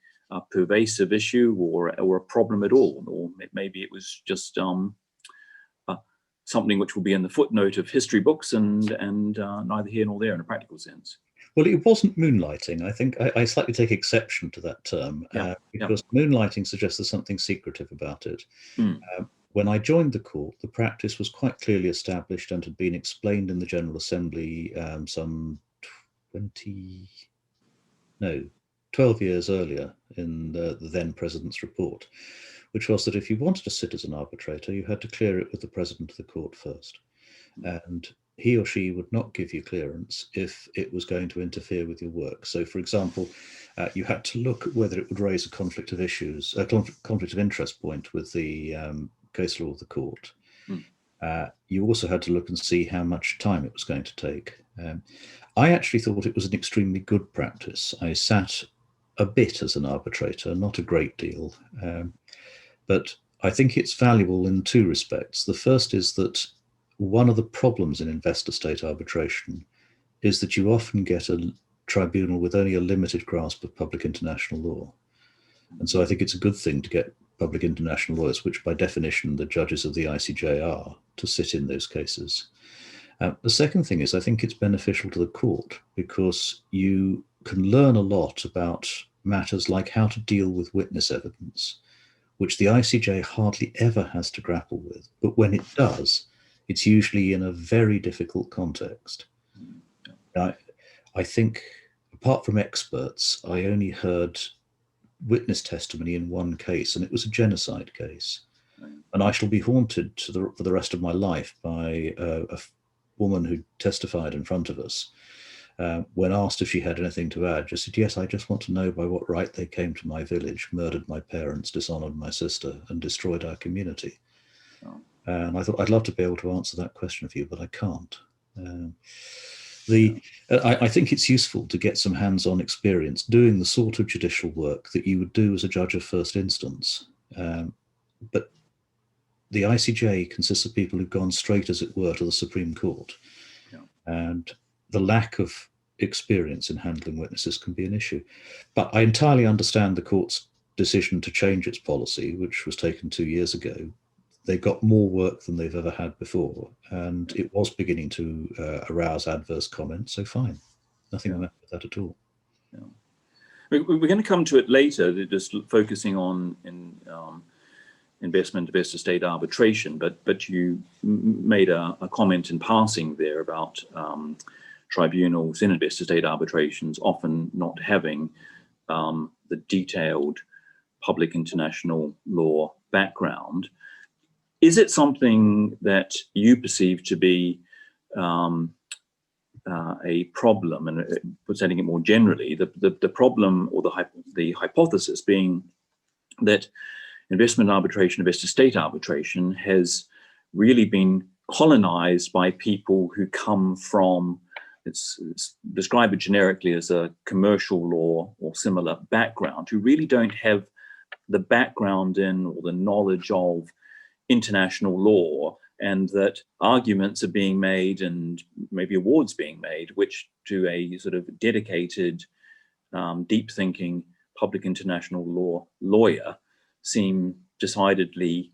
pervasive issue or a problem at all, or maybe it was just something which will be in the footnote of history books and neither here nor there in a practical sense? Well, it wasn't moonlighting. I think I slightly take exception to that term, because moonlighting suggests there's something secretive about it. When I joined the court, the practice was quite clearly established and had been explained in the General Assembly some 12 years earlier in the then President's report, which was that if you wanted to sit as an arbitrator, you had to clear it with the President of the court first. And he or she would not give you clearance if it was going to interfere with your work. So, for example, you had to look at whether it would raise a conflict of interest point with the case law of the court. You also had to look and see how much time it was going to take. I actually thought it was an extremely good practice. I sat a bit as an arbitrator, not a great deal, but I think it's valuable in two respects. The first is that one of the problems in investor-state arbitration is that you often get a tribunal with only a limited grasp of public international law. And so I think it's a good thing to get public international lawyers, which by definition the judges of the ICJ are, to sit in those cases. The second thing is I think it's beneficial to the court because you can learn a lot about matters like how to deal with witness evidence, which the ICJ hardly ever has to grapple with. But when it does, it's usually in a very difficult context. I think, apart from experts, I only heard witness testimony in one case, and it was a genocide case. And I shall be haunted for the rest of my life by a woman who testified in front of us. When asked if she had anything to add, just said, yes, I just want to know by what right they came to my village, murdered my parents, dishonored my sister, and destroyed our community. Oh. And I thought I'd love to be able to answer that question for you, but I can't. I think it's useful to get some hands-on experience doing the sort of judicial work that you would do as a judge of first instance. But the ICJ consists of people who've gone straight, as it were, to the Supreme Court. Yeah. And the lack of experience in handling witnesses can be an issue. But I entirely understand the court's decision to change its policy, which was taken 2 years ago. They got more work than they've ever had before, and it was beginning to arouse adverse comments, so fine. Nothing wrong with that at all. Yeah. We're going to come to it later, just focusing on investor-state arbitration, but you made a comment in passing there about tribunals in investor-state arbitrations often not having the detailed public international law background. Is it something that you perceive to be a problem, and presenting it more generally, the problem or the hypothesis being that investment arbitration, investor-state arbitration has really been colonized by people who come from, it's described generically as a commercial law or similar background, who really don't have the background in or the knowledge of international law, and that arguments are being made and maybe awards being made, which to a sort of dedicated, deep thinking public international law lawyer seem decidedly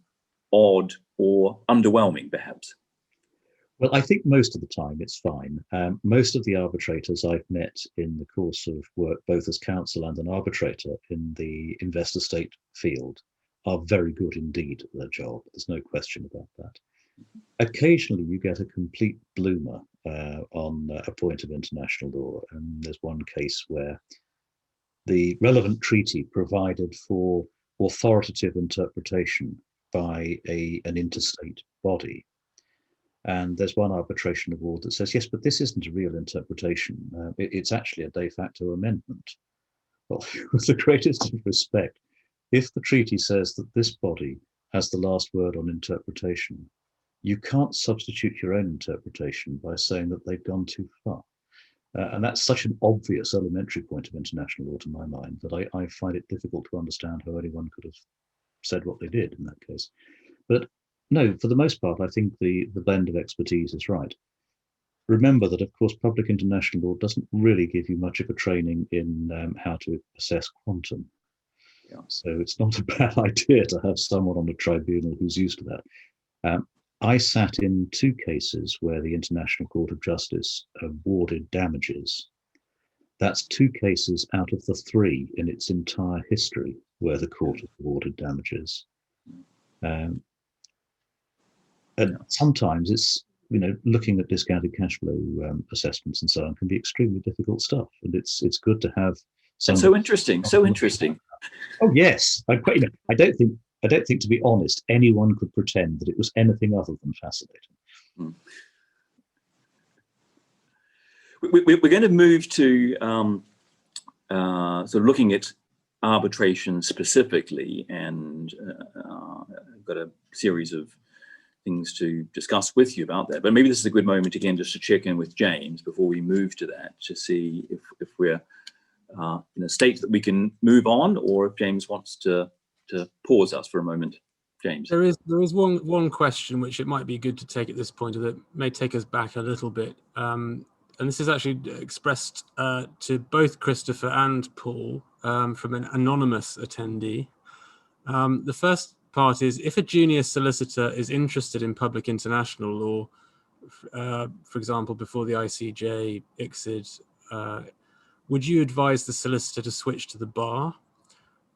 odd or underwhelming, perhaps. Well, I think most of the time it's fine. Most of the arbitrators I've met in the course of work, both as counsel and an arbitrator in the investor-state field, are very good indeed at their job. There's no question about that. Occasionally you get a complete bloomer on a point of international law, and there's one case where the relevant treaty provided for authoritative interpretation by an interstate body. And there's one arbitration award that says, yes, but this isn't a real interpretation. It's actually a de facto amendment. Well, with the greatest respect, if the treaty says that this body has the last word on interpretation, you can't substitute your own interpretation by saying that they've gone too far. And that's such an obvious elementary point of international law to my mind that I find it difficult to understand how anyone could have said what they did in that case. But no, for the most part, I think the blend of expertise is right. Remember that, of course, public international law doesn't really give you much of a training in how to assess quantum. Yeah. So it's not a bad idea to have someone on the tribunal who's used to that. I sat in 2 cases where the International Court of Justice awarded damages. That's 2 cases out of the 3 in its entire history where the court has awarded damages. And sometimes it's, looking at discounted cash flow assessments and so on can be extremely difficult stuff. And it's good to have. And so interesting. Oh yes, I don't think, to be honest, anyone could pretend that it was anything other than fascinating. We're going to move to sort of looking at arbitration specifically, and I've got a series of things to discuss with you about that. But maybe this is a good moment again just to check in with James before we move to that, to see if we're in a state that we can move on, or if James wants to pause us for a moment. James. There is one question which it might be good to take at this point, that may take us back a little bit. And this is actually expressed to both Christopher and Paul from an anonymous attendee. The first part is, if a junior solicitor is interested in public international law, for example, before the ICJ, ICSID, would you advise the solicitor to switch to the bar?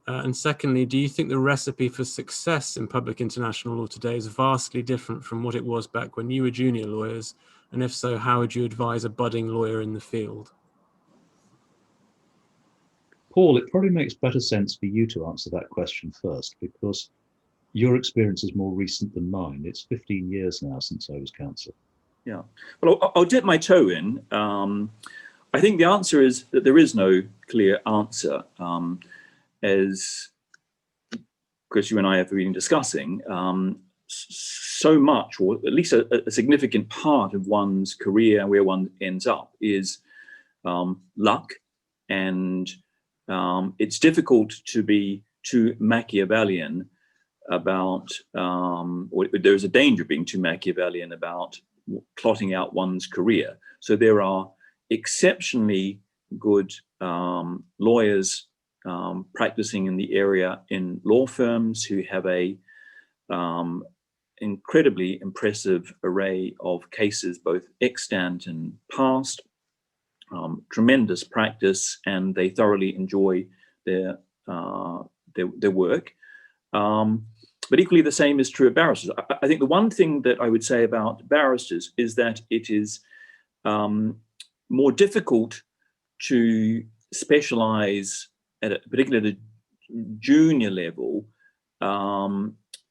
And secondly, do you think the recipe for success in public international law today is vastly different from what it was back when you were junior lawyers? And if so, how would you advise a budding lawyer in the field? Paul, it probably makes better sense for you to answer that question first, because your experience is more recent than mine. It's 15 years now since I was counsel. Yeah, well, I'll dip my toe in. I think the answer is that there is no clear answer. As Chris, you and I have been discussing, so much, or at least a significant part of one's career and where one ends up, is luck, and it's difficult to be too Machiavellian about, or there's a danger of being too Machiavellian about plotting out one's career. So there are exceptionally good lawyers practicing in the area in law firms who have a incredibly impressive array of cases, both extant and past, tremendous practice, and they thoroughly enjoy their work. But equally, the same is true of barristers. I think the one thing that I would say about barristers is that it is more difficult to specialize particularly at a junior level.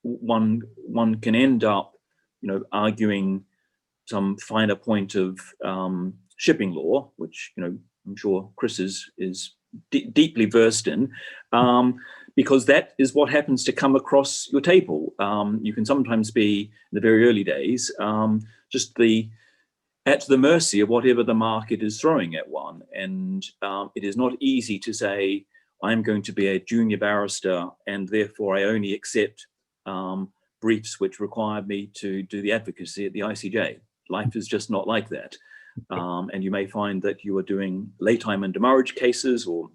One can end up, arguing some finer point of shipping law, which I'm sure Chris is deeply versed in, because that is what happens to come across your table. You can sometimes be, in the very early days, just at the mercy of whatever the market is throwing at one, and it is not easy to say, I'm going to be a junior barrister and therefore I only accept briefs which require me to do the advocacy at the ICJ. Life is just not like that. And you may find that you are doing late time and demurrage cases, or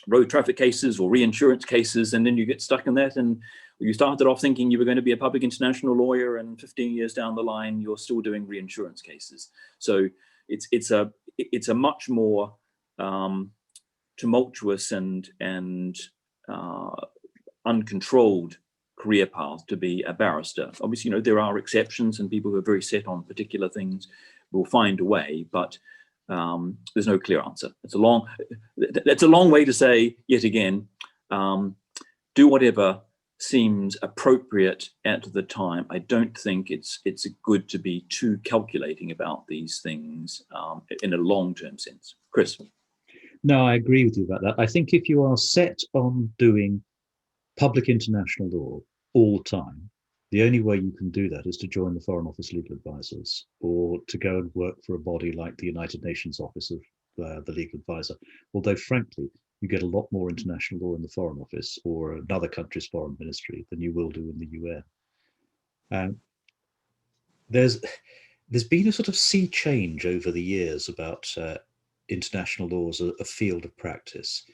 road traffic cases, or reinsurance cases, and then you get stuck in that, and you started off thinking you were going to be a public international lawyer, and 15 years down the line you're still doing reinsurance cases. So it's a much more tumultuous and uncontrolled career path to be a barrister. Obviously, there are exceptions, and people who are very set on particular things will find a way, but there's no clear answer. That's a long way to say, yet again, do whatever seems appropriate at the time. I don't think it's good to be too calculating about these things in a long-term sense. Chris? No, I agree with you about that. I think if you are set on doing public international law all the time, the only way you can do that is to join the Foreign Office Legal Advisors, or to go and work for a body like the United Nations Office of the Legal Advisor. Although, frankly, you get a lot more international law in the Foreign Office or another country's foreign ministry than you will do in the UN. There's been a sort of sea change over the years about international law as a field of practice.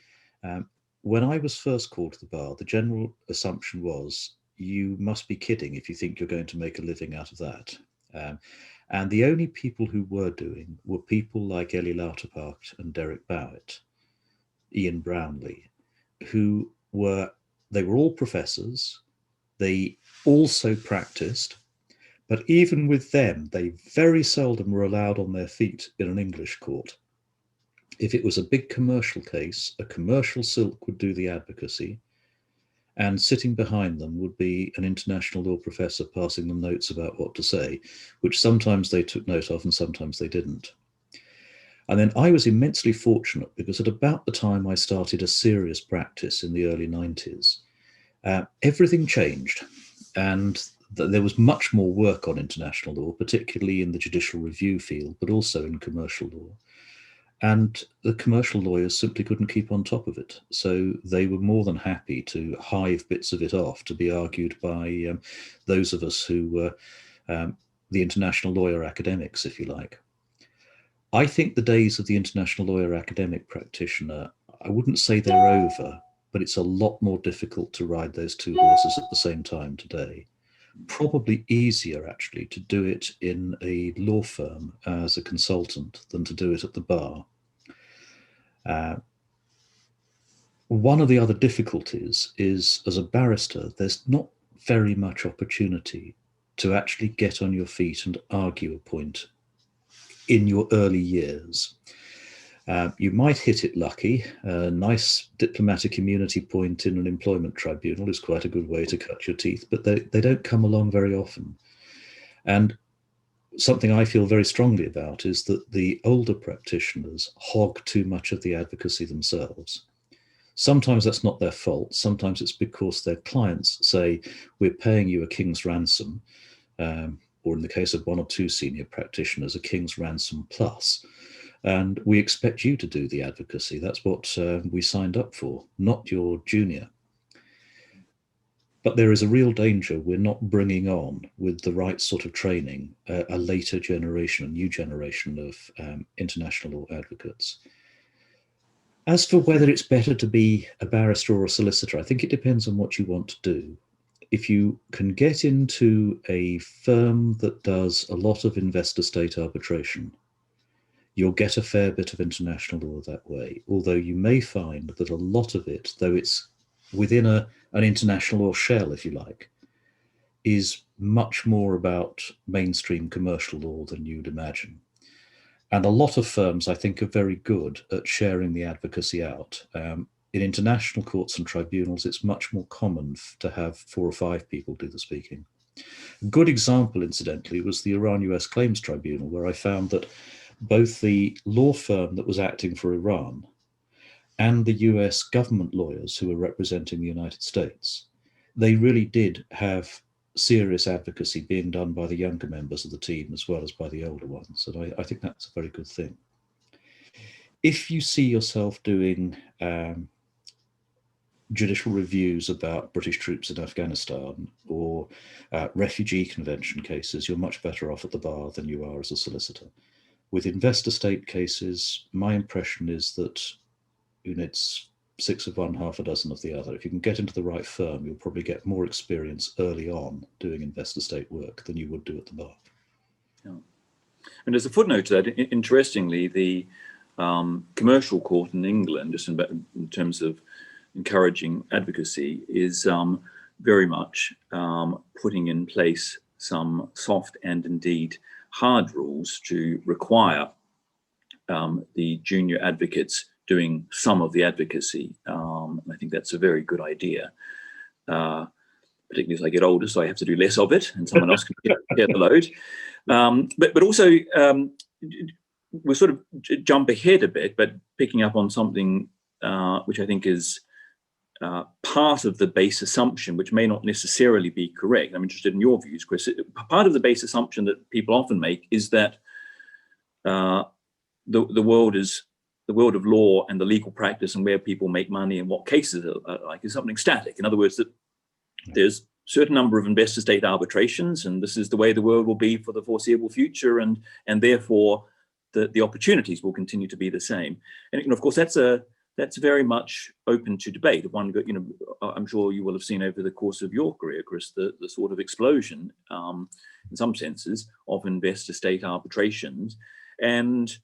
When I was first called to the bar, the general assumption was, you must be kidding if you think you're going to make a living out of that. And the only people who were doing were people like Ellie Lauterpacht and Derek Bowett, Ian Brownlee, who were all professors. They also practiced, but even with them, they very seldom were allowed on their feet in an English court. If it was a big commercial case, a commercial silk would do the advocacy, and sitting behind them would be an international law professor passing them notes about what to say, which sometimes they took note of and sometimes they didn't. And then I was immensely fortunate, because at about the time I started a serious practice in the early 90s, everything changed, and there was much more work on international law, particularly in the judicial review field, but also in commercial law. And the commercial lawyers simply couldn't keep on top of it. So they were more than happy to hive bits of it off to be argued by those of us who were the international lawyer academics, if you like. I think the days of the international lawyer academic practitioner, I wouldn't say they're over, but it's a lot more difficult to ride those two horses at the same time today. Probably easier, actually, to do it in a law firm as a consultant than to do it at the bar. One of the other difficulties is, as a barrister, there's not very much opportunity to actually get on your feet and argue a point in your early years. You might hit it lucky. A nice diplomatic immunity point in an employment tribunal is quite a good way to cut your teeth, but they don't come along very often. And something I feel very strongly about is that the older practitioners hog too much of the advocacy themselves. Sometimes that's not their fault. Sometimes it's because their clients say, we're paying you a king's ransom, or in the case of one or two senior practitioners, a king's ransom plus. And we expect you to do the advocacy. That's what we signed up for, not your junior. But there is a real danger we're not bringing on, with the right sort of training, a later generation, a new generation of international law advocates. As for whether it's better to be a barrister or a solicitor, I think it depends on what you want to do. If you can get into a firm that does a lot of investor-state arbitration, you'll get a fair bit of international law that way, although you may find that a lot of it, though it's within an international law shell, if you like, is much more about mainstream commercial law than you'd imagine. And a lot of firms, I think, are very good at sharing the advocacy out. In international courts and tribunals, it's much more common to have 4 or 5 people do the speaking. A good example, incidentally, was the Iran-US Claims Tribunal, where I found that both the law firm that was acting for Iran and the US government lawyers who were representing the United States, they really did have serious advocacy being done by the younger members of the team as well as by the older ones. And I think that's a very good thing. If you see yourself doing judicial reviews about British troops in Afghanistan or refugee convention cases, you're much better off at the bar than you are as a solicitor. With investor state cases, my impression is that it's 6 of one, half a dozen of the other. If you can get into the right firm, you'll probably get more experience early on doing investor state work than you would do at the bar. Yeah. And as a footnote to that, interestingly, the commercial court in England, just in terms of encouraging advocacy, is very much putting in place some soft and indeed hard rules to require the junior advocates doing some of the advocacy. I think that's a very good idea, particularly as I get older, so I have to do less of it and someone else can get the load. But also, we'll sort of jump ahead a bit, but picking up on something which I think is part of the base assumption, which may not necessarily be correct. I'm interested in your views, Chris. Part of the base assumption that people often make is that the world of law and the legal practice and where people make money and what cases are like is something static. In other words, that there's a certain number of investor state arbitrations, and this is the way the world will be for the foreseeable future, and therefore the opportunities will continue to be the same. And of course, that's very much open to debate. One, I'm sure you will have seen over the course of your career, Chris, the sort of explosion, in some senses, of investor state arbitrations, and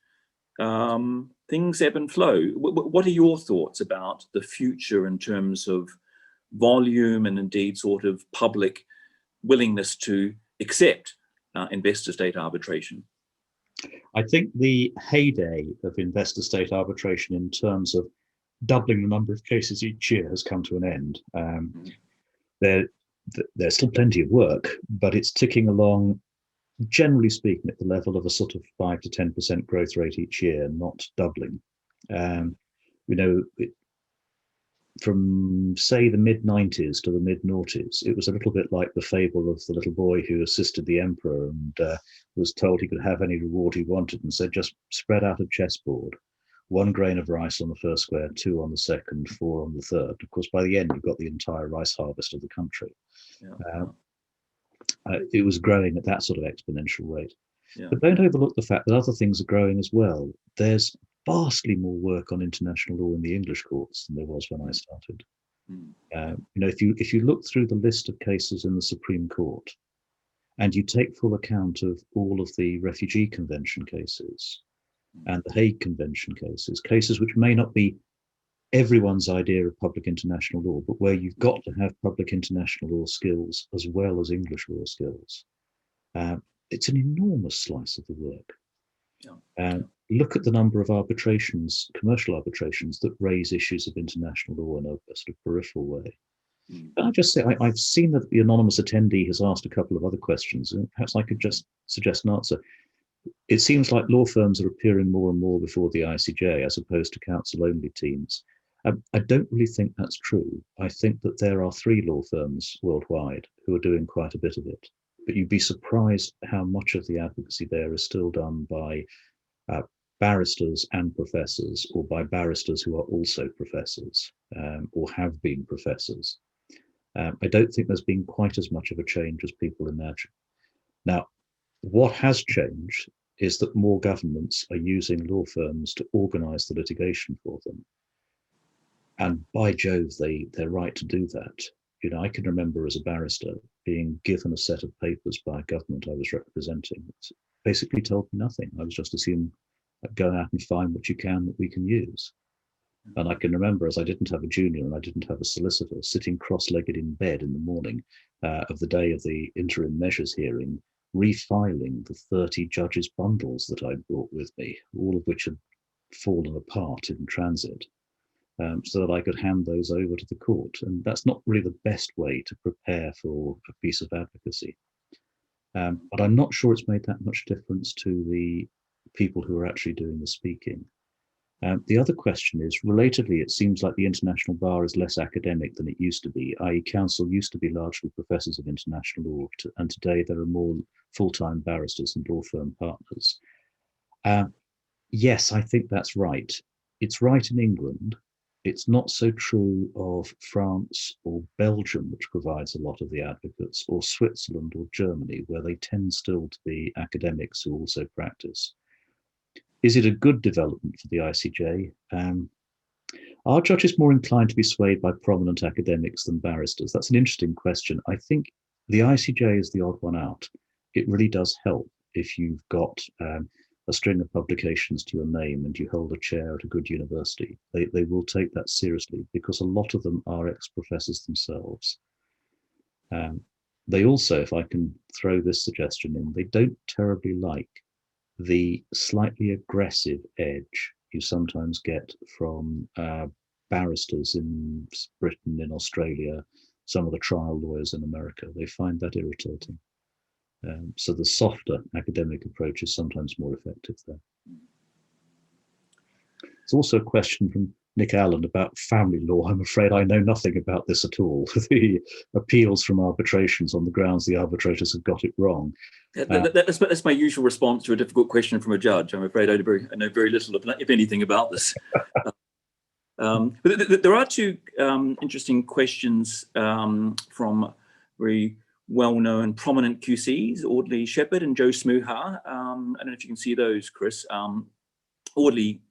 things ebb and flow. What are your thoughts about the future in terms of volume and indeed sort of public willingness to accept investor state arbitration? I think the heyday of investor state arbitration in terms of doubling the number of cases each year has come to an end. There's still plenty of work, but it's ticking along, generally speaking, at the level of a sort of 5 to 10% growth rate each year, not doubling. From say the mid-90s to the mid-noughties, it was a little bit like the fable of the little boy who assisted the emperor and was told he could have any reward he wanted, and said, just spread out a chessboard. 1 grain of rice on the first square, 2 on the second, 4 on the third. Of course, by the end, you've got the entire rice harvest of the country. Yeah. It was growing at that sort of exponential rate. Yeah. But don't overlook the fact that other things are growing as well. There's vastly more work on international law in the English courts than there was when I started. If you look through the list of cases in the Supreme Court, and you take full account of all of the Refugee Convention cases and the Hague Convention cases which may not be everyone's idea of public international law, but where you've got to have public international law skills as well as English law skills, it's an enormous slice of the work. Look at the number of arbitrations, commercial arbitrations, that raise issues of international law in a sort of peripheral way. Can I just say, I've seen that the anonymous attendee has asked a couple of other questions, and perhaps I could just suggest an answer. It seems like law firms are appearing more and more before the ICJ as opposed to counsel-only teams. I don't really think that's true. I think that there are 3 law firms worldwide who are doing quite a bit of it, but you'd be surprised how much of the advocacy there is still done by barristers and professors, or by barristers who are also professors or have been professors. I don't think there's been quite as much of a change as people imagine. Now, what has changed is that more governments are using law firms to organise the litigation for them. And by Jove, they're right to do that. I can remember as a barrister being given a set of papers by a government I was representing. It basically told me nothing. I was just assumed, go out and find what you can that we can use. And I can remember, as I didn't have a junior and I didn't have a solicitor, sitting cross-legged in bed in the morning of the day of the interim measures hearing, refiling the 30 judges' bundles that I'd brought with me, all of which had fallen apart in transit, so that I could hand those over to the court. And that's not really the best way to prepare for a piece of advocacy. But I'm not sure it's made that much difference to the people who are actually doing the speaking. The other question is, relatedly, it seems like the international bar is less academic than it used to be, i.e. counsel used to be largely professors of international law, and today there are more full-time barristers and law firm partners. Yes, I think that's right. It's right in England. It's not so true of France or Belgium, which provides a lot of the advocates, or Switzerland or Germany, where they tend still to be academics who also practice. Is it a good development for the ICJ? Are judges more inclined to be swayed by prominent academics than barristers? That's an interesting question. I think the ICJ is the odd one out. It really does help if you've got a string of publications to your name and you hold a chair at a good university. They will take that seriously because a lot of them are ex-professors themselves. They also, if I can throw this suggestion in, they don't terribly like the slightly aggressive edge you sometimes get from barristers in Britain, in Australia, some of the trial lawyers in America. They find that irritating. So the softer academic approach is sometimes more effective there. It's also a question from Nick Allen about family law. I'm afraid I know nothing about this at all. The appeals from arbitrations on the grounds the arbitrators have got it wrong. That's my usual response to a difficult question from a judge. I'm afraid I know very little, if anything, about this. But there are 2 interesting questions from very well-known prominent QCs, Audley Shepherd and Joe Smooha. I don't know if you can see those, Chris. Audley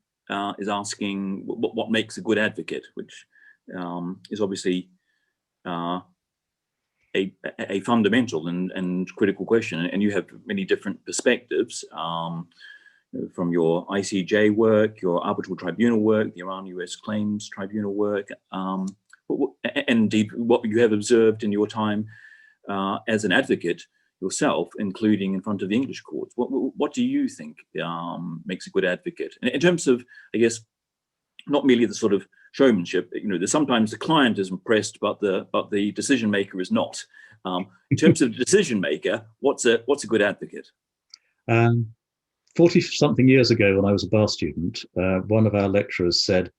is asking what makes a good advocate, which is obviously a fundamental and critical question. And you have many different perspectives from your ICJ work, your arbitral tribunal work, the Iran US Claims Tribunal work, and indeed what you have observed in your time as an advocate yourself, including in front of the English courts. What do you think makes a good advocate? And in terms of, I guess, not merely the sort of showmanship, sometimes the client is impressed, but the decision maker is not. In terms of the decision maker, what's a good advocate? 40-something years ago, when I was a bar student, one of our lecturers said,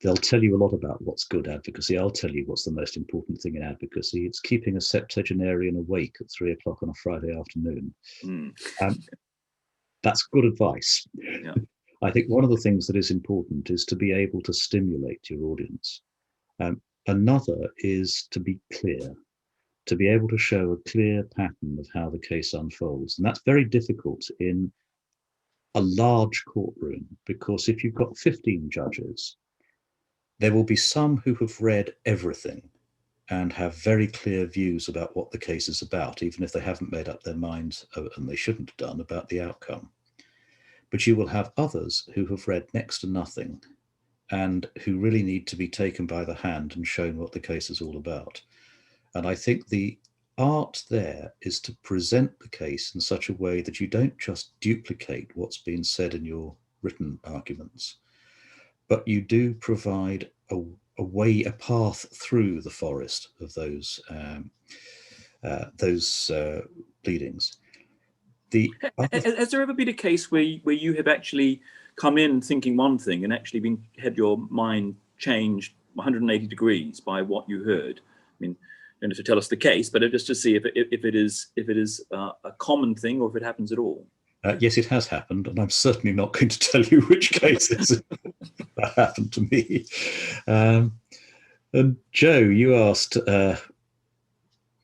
they'll tell you a lot about what's good advocacy. I'll tell you what's the most important thing in advocacy. It's keeping a septuagenarian awake at 3 o'clock on a Friday afternoon. That's good advice. Yeah. I think one of the things that is important is to be able to stimulate your audience. Another is to be clear, to be able to show a clear pattern of how the case unfolds. And that's very difficult in a large courtroom, because if you've got 15 judges, there will be some who have read everything and have very clear views about what the case is about, even if they haven't made up their minds, and they shouldn't have done, about the outcome. But you will have others who have read next to nothing and who really need to be taken by the hand and shown what the case is all about. And I think the art there is to present the case in such a way that you don't just duplicate what's been said in your written arguments, but you do provide a way, a path through the forest of those pleadings. Has there ever been a case where you have actually come in thinking one thing and actually had your mind changed 180 degrees by what you heard? I mean, you don't have to tell us the case, but just to see if it is a common thing or if it happens at all. Yes, it has happened, and I'm certainly not going to tell you which cases that happened to me. And Joe, you asked,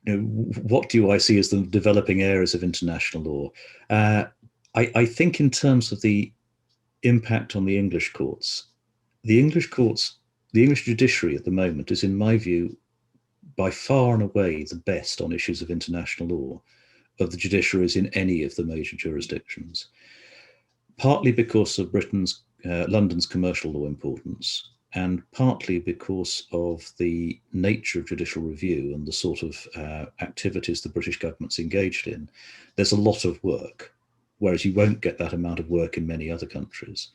what do I see as the developing areas of international law? I think in terms of the impact on the English courts, the English judiciary at the moment is, in my view, by far and away the best on issues of international law of the judiciaries in any of the major jurisdictions, partly because of London's commercial law importance, and partly because of the nature of judicial review and the sort of activities the British government's engaged in. There's a lot of work, whereas you won't get that amount of work in many other countries.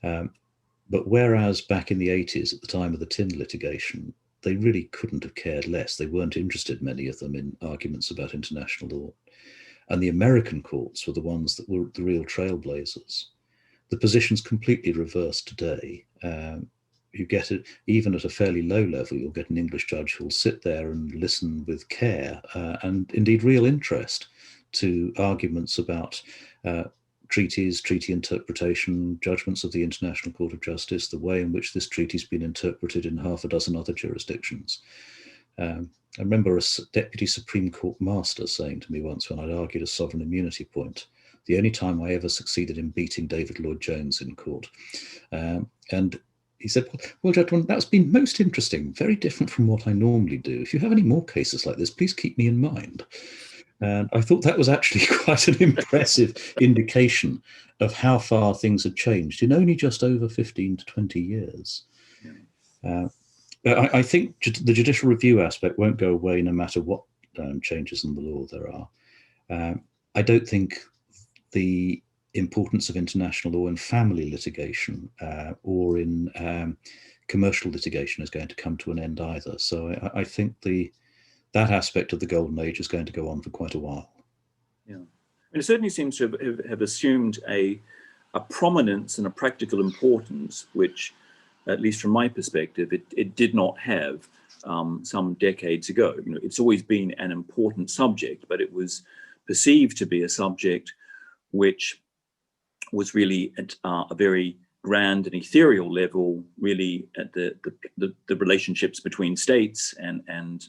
But whereas back in the 80s, at the time of the tin litigation, they really couldn't have cared less. They weren't interested, many of them, in arguments about international law. And the American courts were the ones that were the real trailblazers. The position's completely reversed today. You get it, even at a fairly low level, you'll get an English judge who'll sit there and listen with care and indeed real interest to arguments about treaties, treaty interpretation, judgments of the International Court of Justice, the way in which this treaty's been interpreted in half a dozen other jurisdictions. I remember a Deputy Supreme Court Master saying to me once, when I'd argued a sovereign immunity point, the only time I ever succeeded in beating David Lloyd Jones in court. And he said, well, Judge, that's been most interesting, very different from what I normally do. If you have any more cases like this, please keep me in mind. And I thought that was actually quite an impressive indication of how far things had changed in only just over 15 to 20 years. I think the judicial review aspect won't go away no matter what changes in the law there are. I don't think the importance of international law in family litigation or in commercial litigation is going to come to an end either. So I think that aspect of the golden age is going to go on for quite a while. Yeah, and it certainly seems to have assumed a prominence and a practical importance, which, at least from my perspective, it did not have some decades ago. You know, it's always been an important subject, but it was perceived to be a subject which was really at a very grand and ethereal level, really at the relationships between states and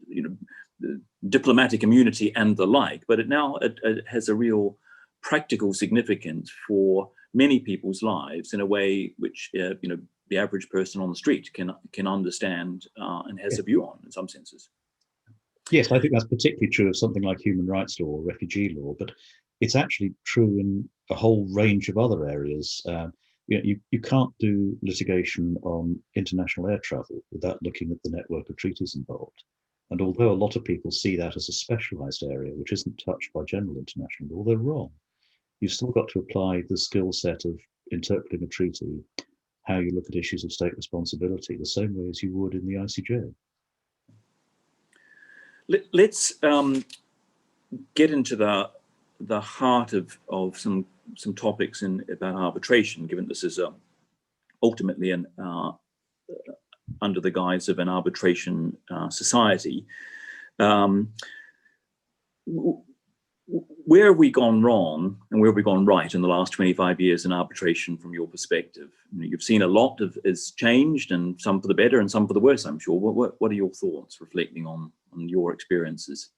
you know, the diplomatic immunity and the like. But it has a real practical significance for many people's lives in a way which you know, the average person on the street can understand and has a view on in some senses. Yes, I think that's particularly true of something like human rights law or refugee law, but it's actually true in a whole range of other areas. You can't do litigation on international air travel without looking at the network of treaties involved. And although a lot of people see that as a specialized area, which isn't touched by general international law, they're wrong. You've still got to apply the skill set of interpreting a treaty, how you look at issues of state responsibility, the same way as you would in the ICJ. Let's get into the heart of some topics about arbitration, given this is ultimately under the guise of an arbitration society. where have we gone wrong and where have we gone right in the last 25 years in arbitration from your perspective? You've seen a lot has changed, and some for the better and some for the worse, I'm sure. What are your thoughts reflecting on your experiences?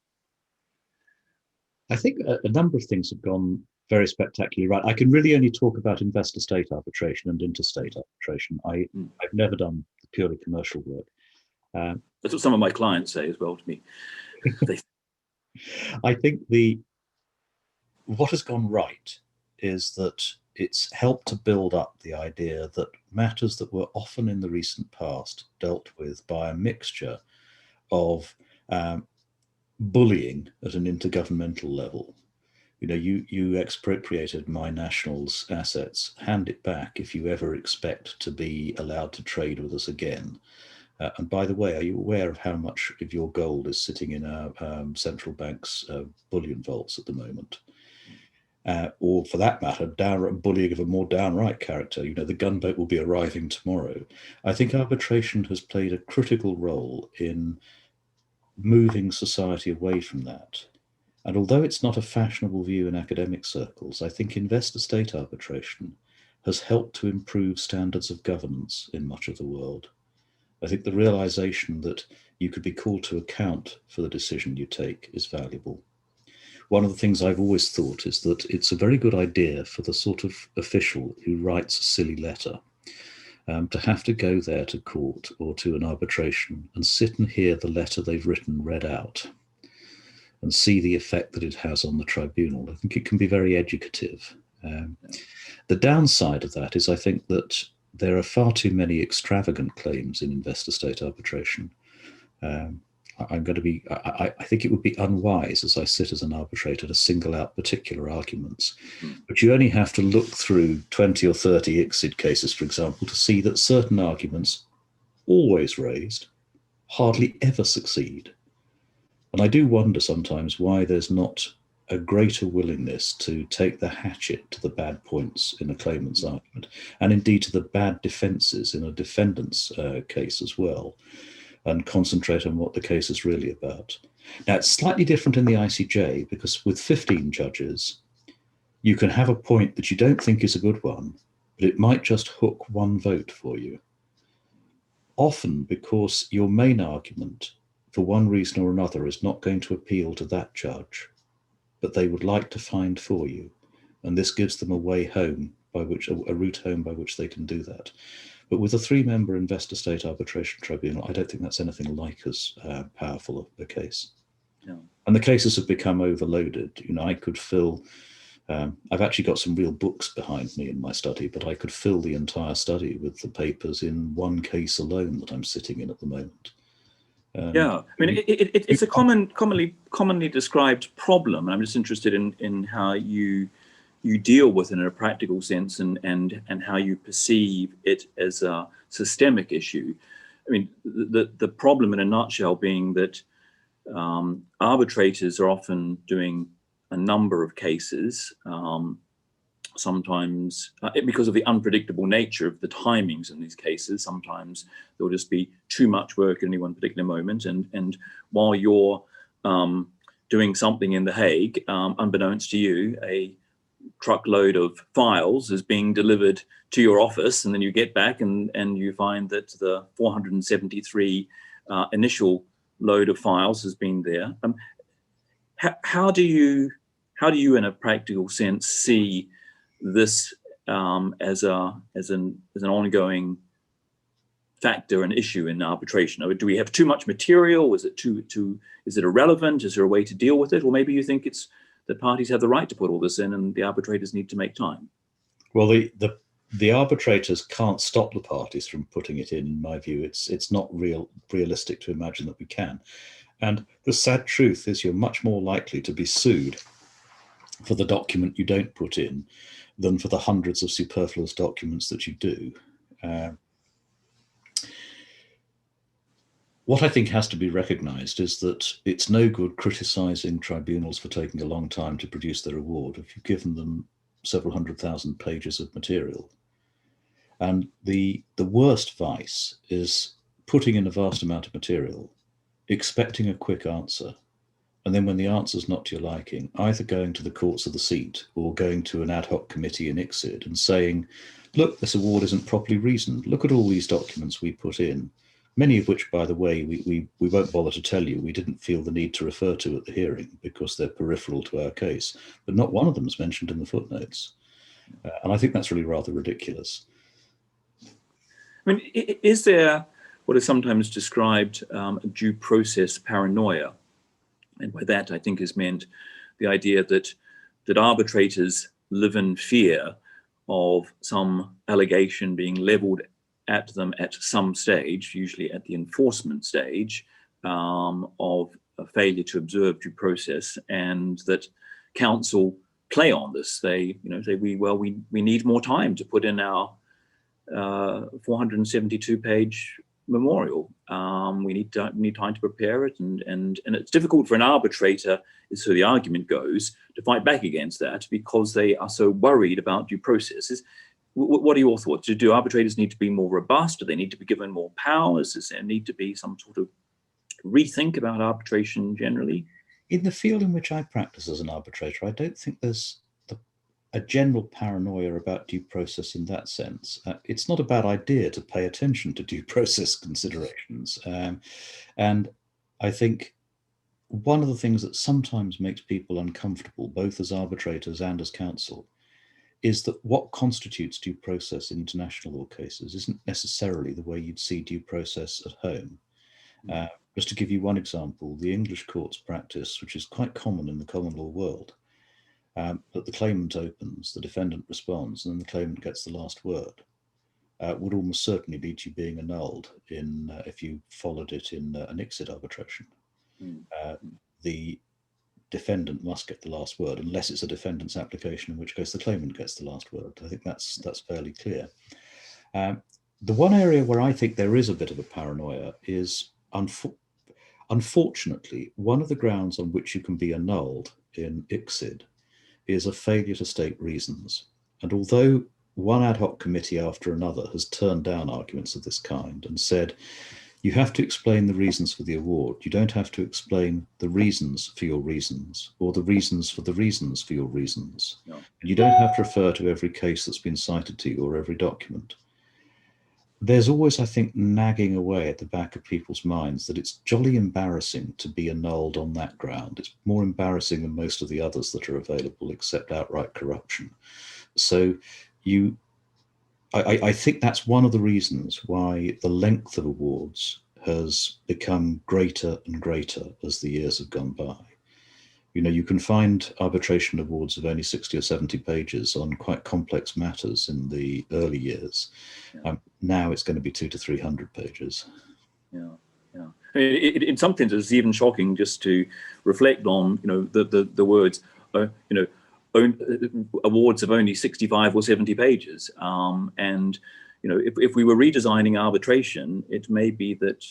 I think a number of things have gone very spectacularly right. I can really only talk about investor-state arbitration and interstate arbitration. I've never done purely commercial work. That's what some of my clients say as well to me. I think what has gone right is that it's helped to build up the idea that matters that were often in the recent past dealt with by a mixture of bullying at an intergovernmental level. You expropriated my national's assets, hand it back if you ever expect to be allowed to trade with us again. And by the way, are you aware of how much of your gold is sitting in our central bank's bullion vaults at the moment? Or for that matter, bullying of a more downright character. The gunboat will be arriving tomorrow. I think arbitration has played a critical role in moving society away from that. And although it's not a fashionable view in academic circles, I think investor-state arbitration has helped to improve standards of governance in much of the world. I think the realization that you could be called to account for the decision you take is valuable. One of the things I've always thought is that it's a very good idea for the sort of official who writes a silly letter to have to go there to court or to an arbitration and sit and hear the letter they've written read out and see the effect that it has on the tribunal. I think it can be very educative. The downside of that is I think that there are far too many extravagant claims in investor-state arbitration. I think it would be unwise as I sit as an arbitrator to single out particular arguments, but you only have to look through 20 or 30 ICSID cases, for example, to see that certain arguments always raised hardly ever succeed. And I do wonder sometimes why there's not a greater willingness to take the hatchet to the bad points in a claimant's argument, and indeed to the bad defences in a defendant's case as well, and concentrate on what the case is really about. Now, it's slightly different in the ICJ, because with 15 judges, you can have a point that you don't think is a good one, but it might just hook one vote for you. Often because your main argument, for one reason or another, is not going to appeal to that judge, but they would like to find for you. And this gives them a way home a route home by which they can do that. But with a 3-member investor-state arbitration tribunal, I don't think that's anything like as powerful a case. No. And the cases have become overloaded. I could fill, I've actually got some real books behind me in my study, but I could fill the entire study with the papers in one case alone that I'm sitting in at the moment. Yeah, I mean, it's a commonly described problem. I'm just interested in how you deal with it in a practical sense, and how you perceive it as a systemic issue. I mean, the problem in a nutshell being that arbitrators are often doing a number of cases, sometimes because of the unpredictable nature of the timings in these cases. Sometimes there'll just be too much work at any one particular moment, and while you're doing something in The Hague, unbeknownst to you, a truckload of files is being delivered to your office, and then you get back and you find that the 473 initial load of files has been there. How do you in a practical sense see this as an ongoing factor and issue in arbitration? Do we have too much material? Is it is it irrelevant? Is there a way to deal with it? Or maybe you think it's the parties have the right to put all this in, and the arbitrators need to make time. Well, the arbitrators can't stop the parties from putting it in my view. It's not realistic to imagine that we can. And the sad truth is you're much more likely to be sued for the document you don't put in than for the hundreds of superfluous documents that you do. What I think has to be recognised is that it's no good criticising tribunals for taking a long time to produce their award if you've given them several 100,000 pages of material. And the worst vice is putting in a vast amount of material, expecting a quick answer, and then when the answer's not to your liking, either going to the courts of the seat or going to an ad hoc committee in ICSID and saying, look, this award isn't properly reasoned. Look at all these documents we put in, many of which, by the way, we won't bother to tell you we didn't feel the need to refer to at the hearing because they're peripheral to our case, but not one of them is mentioned in the footnotes. And I think that's really rather ridiculous. I mean, is there what is sometimes described due process paranoia? And by that, I think is meant the idea that arbitrators live in fear of some allegation being leveled at them at some stage, usually at the enforcement stage, of a failure to observe due process, and that counsel play on this. They, say we need more time to put in our 472-page memorial. We need time to prepare it, and it's difficult for an arbitrator, so the argument goes, to fight back against that because they are so worried about due processes. What are your thoughts? Do arbitrators need to be more robust? Do they need to be given more powers? Does there need to be some sort of rethink about arbitration generally? In the field in which I practice as an arbitrator, I don't think there's a general paranoia about due process in that sense. It's not a bad idea to pay attention to due process considerations. And I think one of the things that sometimes makes people uncomfortable, both as arbitrators and as counsel, is that what constitutes due process in international law cases isn't necessarily the way you'd see due process at home. Just to give you one example, the English courts practice, which is quite common in the common law world, that the claimant opens, the defendant responds, and then the claimant gets the last word, would almost certainly lead to you being annulled if you followed it in an ICSID arbitration. The defendant must get the last word unless it's a defendant's application, in which case the claimant gets the last word. I think that's fairly clear. The one area where I think there is a bit of a paranoia is, unfortunately, one of the grounds on which you can be annulled in ICSID is a failure to state reasons. And although one ad hoc committee after another has turned down arguments of this kind and said, you have to explain the reasons for the award. You don't have to explain the reasons for your reasons or the reasons for the reasons for your reasons. No. And you don't have to refer to every case that's been cited to you or every document. There's always, I think, nagging away at the back of people's minds that it's jolly embarrassing to be annulled on that ground. It's more embarrassing than most of the others that are available, except outright corruption. So I think that's one of the reasons why the length of awards has become greater and greater as the years have gone by. You can find arbitration awards of only 60 or 70 pages on quite complex matters in the early years. Yeah. Now it's going to be 200 to 300 pages. Yeah. In some sense, it's even shocking just to reflect on, the words, awards of only 65 or 70 pages. And, if we were redesigning arbitration, it may be that,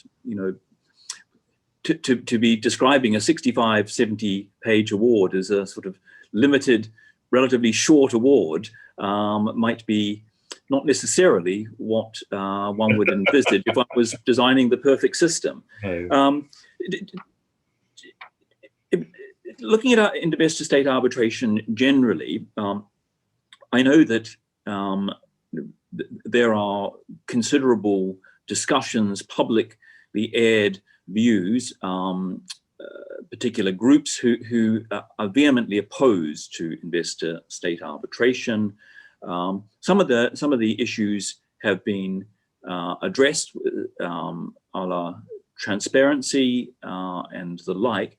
to be describing a 65, 70 page award as a sort of limited, relatively short award might be not necessarily what one would envisage if I was designing the perfect system. No. Looking at investor state arbitration generally, I know that there are considerable discussions, publicly aired views, particular groups who are vehemently opposed to investor state arbitration. Some of the issues have been addressed, a la transparency and the like.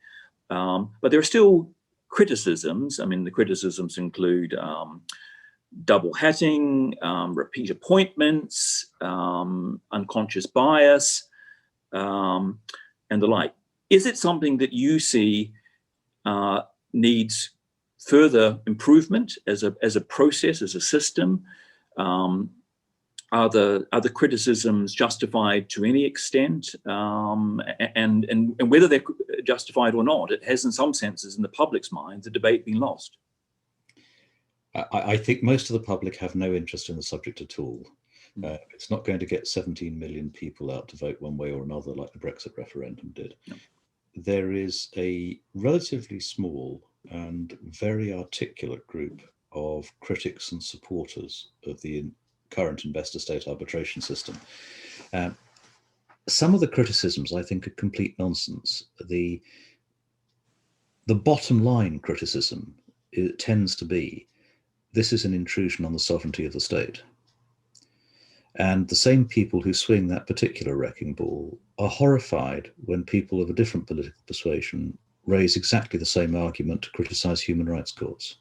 But there are still criticisms. I mean, the criticisms include double hatting, repeat appointments, unconscious bias, and the like. Is it something that you see needs further improvement as a process, as a system? Are the criticisms justified to any extent? And whether they're justified or not, it has in some senses in the public's mind the debate been lost. I think most of the public have no interest in the subject at all. It's not going to get 17 million people out to vote one way or another like the Brexit referendum did. there is a relatively small and very articulate group of critics and supporters of the current investor-state arbitration system. Some of the criticisms I think are complete nonsense. The bottom line criticism tends to be, this is an intrusion on the sovereignty of the state. And the same people who swing that particular wrecking ball are horrified when people of a different political persuasion raise exactly the same argument to criticize human rights courts.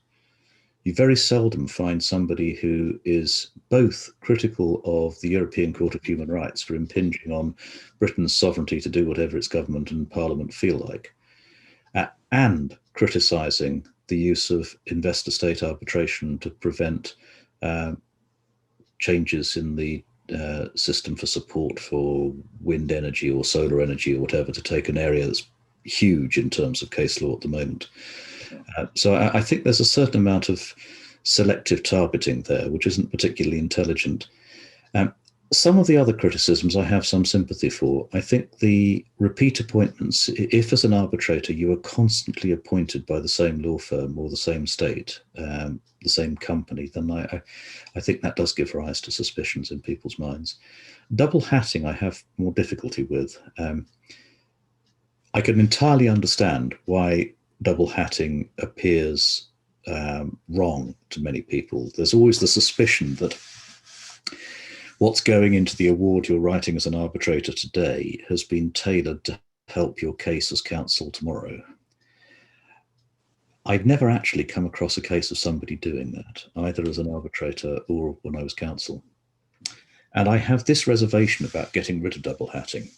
You very seldom find somebody who is both critical of the European Court of Human Rights for impinging on Britain's sovereignty to do whatever its government and parliament feel like, and criticizing the use of investor-state arbitration to prevent changes in the system for support for wind energy or solar energy or whatever, to take an area that's huge in terms of case law at the moment. So I think there's a certain amount of selective targeting there, which isn't particularly intelligent. Some of the other criticisms I have some sympathy for. I think the repeat appointments, if as an arbitrator you are constantly appointed by the same law firm or the same state, the same company, then I think that does give rise to suspicions in people's minds. Double hatting I have more difficulty with. I can entirely understand why double hatting appears wrong to many people. There's always the suspicion that what's going into the award you're writing as an arbitrator today has been tailored to help your case as counsel tomorrow. I'd never actually come across a case of somebody doing that, either as an arbitrator or when I was counsel. And I have this reservation about getting rid of double hatting.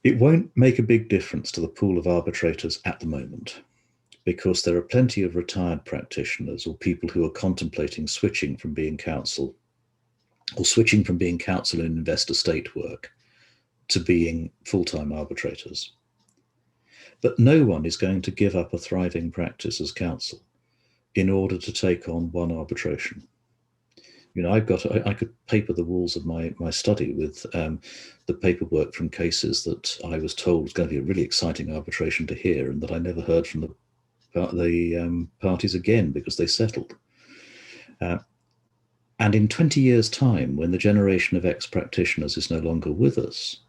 It won't make a big difference to the pool of arbitrators at the moment, because there are plenty of retired practitioners or people who are contemplating switching from being counsel or switching from being counsel in investor-state work to being full-time arbitrators. But no one is going to give up a thriving practice as counsel in order to take on one arbitration. You know, I could paper the walls of my study with the paperwork from cases that I was told was going to be a really exciting arbitration to hear, and that I never heard from the parties again because they settled. And in 20 years' time, when the generation of ex-practitioners is no longer with us,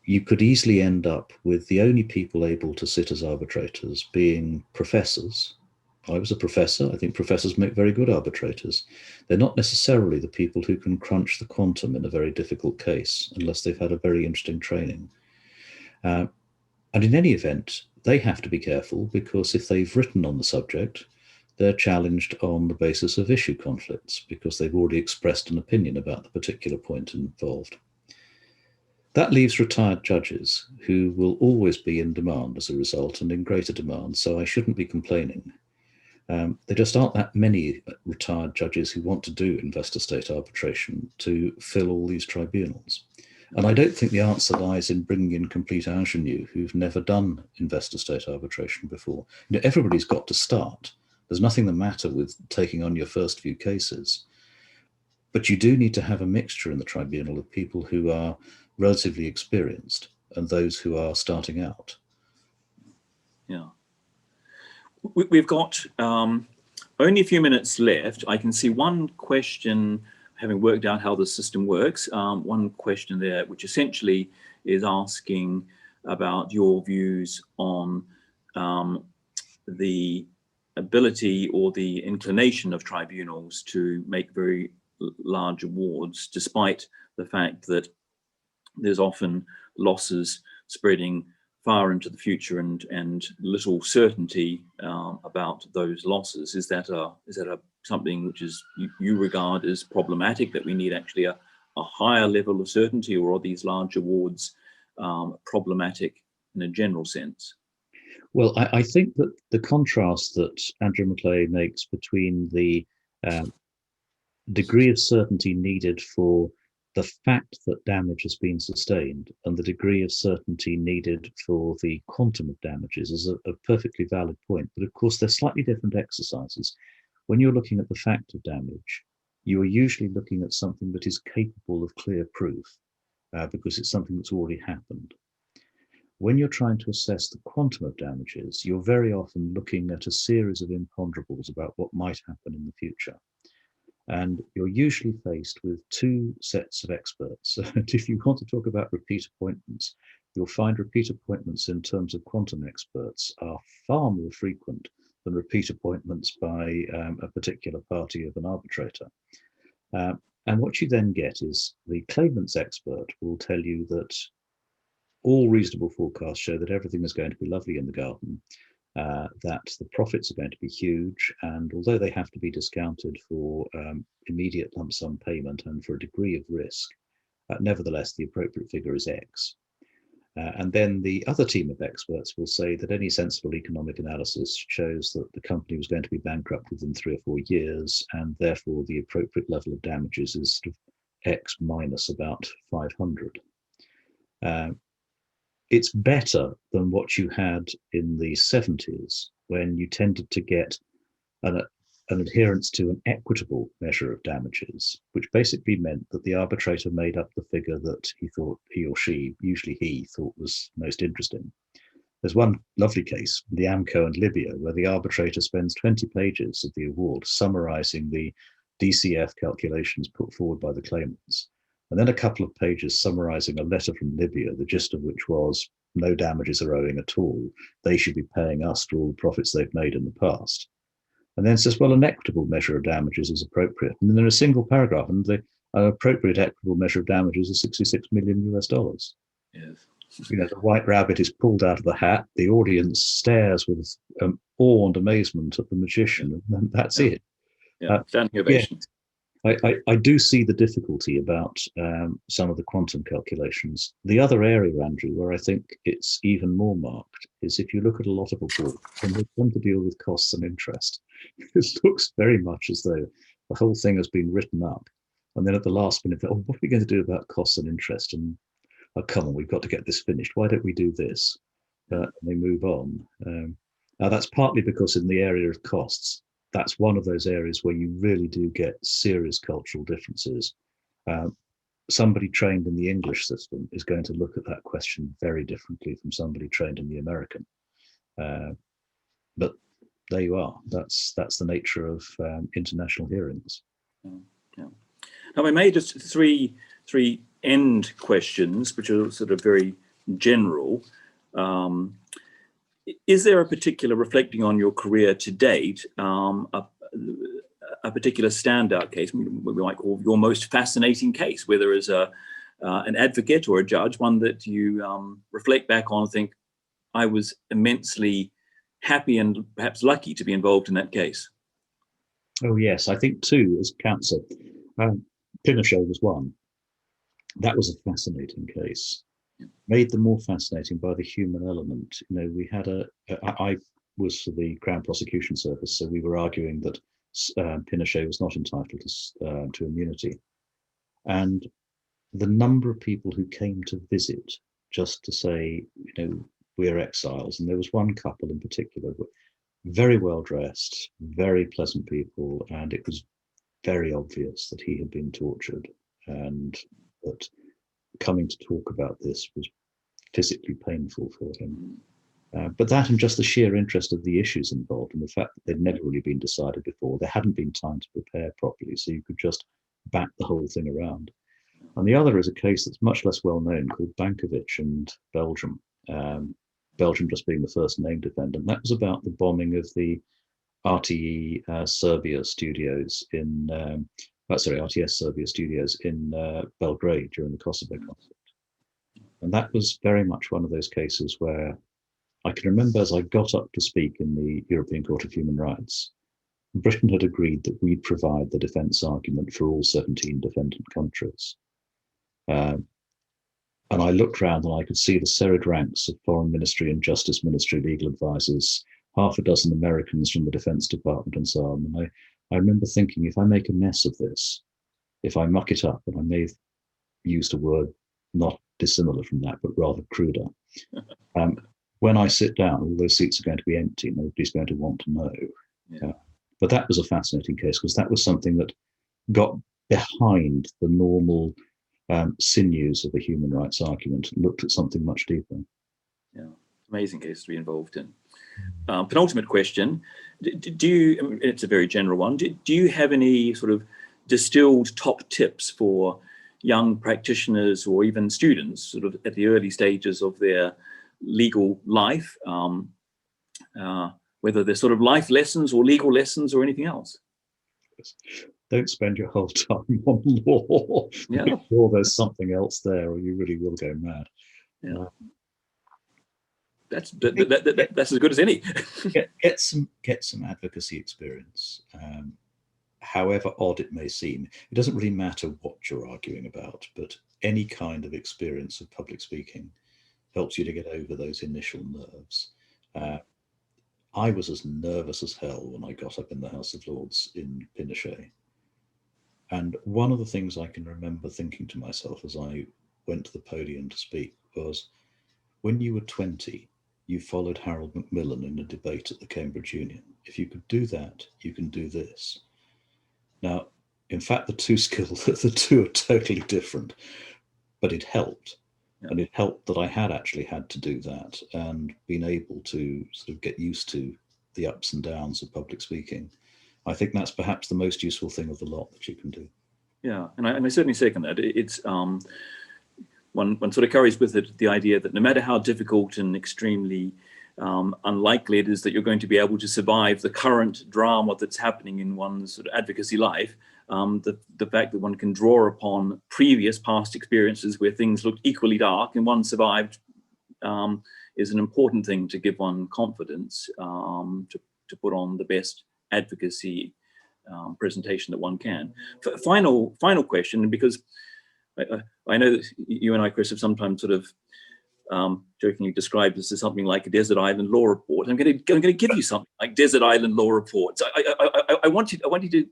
you could easily end up with the only people able to sit as arbitrators being professors. I was a professor. I think professors make very good arbitrators. They're not necessarily the people who can crunch the quantum in a very difficult case, unless they've had a very interesting training. And in any event, they have to be careful, because if they've written on the subject, they're challenged on the basis of issue conflicts, because they've already expressed an opinion about the particular point involved. That leaves retired judges who will always be in demand as a result, and in greater demand, so I shouldn't be complaining. There just aren't that many retired judges who want to do investor-state arbitration to fill all these tribunals. And I don't think the answer lies in bringing in complete ingenues who've never done investor-state arbitration before. You know, everybody's got to start. There's nothing the matter with taking on your first few cases. But you do need to have a mixture in the tribunal of people who are relatively experienced and those who are starting out. Yeah. We've got only a few minutes left. I can see one question, having worked out how the system works, one question there, which essentially is asking about your views on the ability or the inclination of tribunals to make very large awards, despite the fact that there's often losses spreading far into the future and little certainty about those losses. Is that something which is you regard as problematic, that we need actually a higher level of certainty, or are these large awards problematic in a general sense? Well, I think that the contrast that Andrew Maclay makes between the degree of certainty needed for the fact that damage has been sustained and the degree of certainty needed for the quantum of damages is a perfectly valid point. But of course, they're slightly different exercises. When you're looking at the fact of damage, you are usually looking at something that is capable of clear proof, because it's something that's already happened. when you're trying to assess the quantum of damages, you're very often looking at a series of imponderables about what might happen in the future. And you're usually faced with two sets of experts. And if you want to talk about repeat appointments, you'll find repeat appointments in terms of quantum experts are far more frequent than repeat appointments by a particular party of an arbitrator. And what you then get is the claimant's expert will tell you that all reasonable forecasts show that everything is going to be lovely in the garden, that the profits are going to be huge, and although they have to be discounted for immediate lump sum payment and for a degree of risk, nevertheless the appropriate figure is X. And then the other team of experts will say that any sensible economic analysis shows that the company was going to be bankrupt within 3 or 4 years, and therefore the appropriate level of damages is sort of X minus about 500. It's better than what you had in the 70s, when you tended to get an adherence to an equitable measure of damages, which basically meant that the arbitrator made up the figure that he thought he or she, usually he, thought was most interesting. There's one lovely case, the Amco and Libya, where the arbitrator spends 20 pages of the award summarizing the DCF calculations put forward by the claimants, and then a couple of pages summarizing a letter from Libya, the gist of which was no damages are owing at all. They should be paying us for all the profits they've made in the past. And then says, well, an equitable measure of damages is appropriate. And then in a single paragraph, and the appropriate equitable measure of damages is $66 million US. Yes. You know, the white rabbit is pulled out of the hat. The audience stares with awe and amazement at the magician, and that's it. Yeah, standing ovation. Yeah. I do see the difficulty about some of the quantum calculations. The other area, Andrew, where I think it's even more marked is if you look at a lot of awards, when they come to deal with costs and interest, it looks very much as though the whole thing has been written up. And then at the last minute, oh, what are we going to do about costs and interest? And oh, come on, we've got to get this finished. Why don't we do this? And they move on. Now, that's partly because in the area of costs, that's one of those areas where you really do get serious cultural differences. Somebody trained in the English system is going to look at that question very differently from somebody trained in the American. But there you are. That's the nature of international hearings. Yeah. Now, I made just three end questions, which are sort of very general. Is there a particular, reflecting on your career to date, a particular standout case, we might call your most fascinating case, whether as an advocate or a judge, one that you reflect back on and think, I was immensely happy and perhaps lucky to be involved in that case? Oh, yes, I think two as counsel. Pinochet was one. That was a fascinating case. Made them more fascinating by the human element. You know, we had I was for the Crown Prosecution Service, so we were arguing that Pinochet was not entitled to immunity. And the number of people who came to visit just to say, you know, we're exiles. And there was one couple in particular, very well dressed, very pleasant people, and it was very obvious that he had been tortured and that coming to talk about this was physically painful for him. But that and just the sheer interest of the issues involved and the fact that they'd never really been decided before, there hadn't been time to prepare properly, so you could just bat the whole thing around. And the other is a case that's much less well known called Bankovic and Belgium. Belgium just being the first named defendant. That was about the bombing of the RTE Serbia studios in RTS Serbia studios in Belgrade during the Kosovo conflict. And that was very much one of those cases where I can remember as I got up to speak in the European Court of Human Rights, Britain had agreed that we'd provide the defence argument for all 17 defendant countries. And I looked around and I could see the serried ranks of Foreign Ministry and Justice Ministry legal advisors, half a dozen Americans from the Defence Department and so on. And I remember thinking, if I make a mess of this, if I muck it up, and I may have used a word not dissimilar from that, but rather cruder, when I sit down, all those seats are going to be empty. Nobody's going to want to know. Yeah. But that was a fascinating case because that was something that got behind the normal sinews of a human rights argument and looked at something much deeper. Yeah, amazing case to be involved in. Penultimate question: do you? It's a very general one. Do you have any sort of distilled top tips for young practitioners or even students, sort of at the early stages of their legal life, whether they're sort of life lessons or legal lessons or anything else? Don't spend your whole time on law. Yeah. Make sure there's something else there, or you really will go mad. Yeah. That's as good as any. get some advocacy experience. However odd it may seem, it doesn't really matter what you're arguing about, but any kind of experience of public speaking helps you to get over those initial nerves. I was as nervous as hell when I got up in the House of Lords in Pinochet. And one of the things I can remember thinking to myself as I went to the podium to speak was, when you were 20, you followed Harold Macmillan in a debate at the Cambridge Union. If you could do that, you can do this. Now, in fact, the two are totally different, but it helped. Yeah. And it helped that I had actually had to do that and been able to sort of get used to the ups and downs of public speaking. I think that's perhaps the most useful thing of the lot that you can do. Yeah, and I certainly second that. It's one sort of carries with it the idea that no matter how difficult and extremely unlikely it is that you're going to be able to survive the current drama that's happening in one's sort of advocacy life, the fact that one can draw upon previous past experiences where things looked equally dark and one survived is an important thing to give one confidence to put on the best advocacy presentation that one can. Final question, because I know that you and I, Chris, have sometimes sort of jokingly described this as something like a desert island law report. I'm going to give you something like desert island law reports. I want you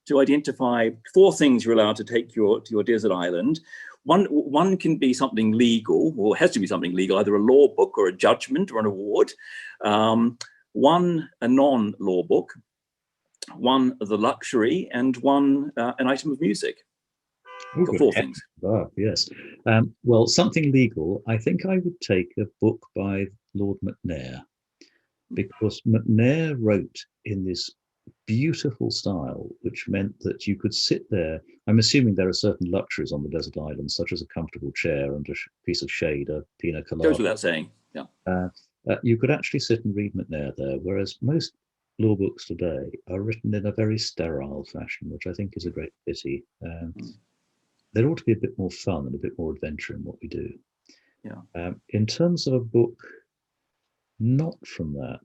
to identify 4 things you're allowed to take to your desert island. One can be something legal, or has to be something legal, either a law book or a judgment or an award. One, a non-law book. One, the luxury, and one, an item of music. Ooh, 4 things. Yes. Well, something legal, I think I would take a book by Lord McNair, because McNair wrote in this beautiful style, which meant that you could sit there. I'm assuming there are certain luxuries on the desert island, such as a comfortable chair and a piece of shade, a pina colada. Goes without saying, yeah. You could actually sit and read McNair there, whereas most law books today are written in a very sterile fashion, which I think is a great pity. There ought to be a bit more fun and a bit more adventure in what we do. Yeah. In terms of a book not from that,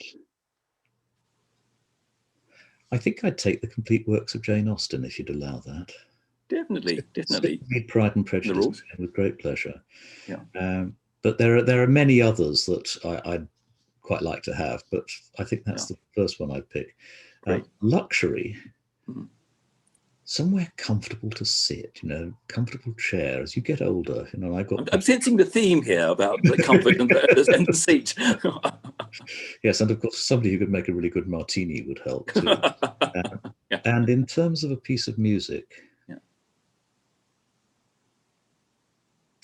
I think I'd take the complete works of Jane Austen, if you'd allow that. Definitely. Read Pride and Prejudice with great pleasure. Yeah. But there are many others that I'd quite like to have, but I think that's the first one I'd pick. Luxury. Somewhere comfortable to sit, comfortable chair. As you get older, I'm sensing the theme here about the comfort and the seat. Yes, and of course, somebody who could make a really good martini would help too. And in terms of a piece of music,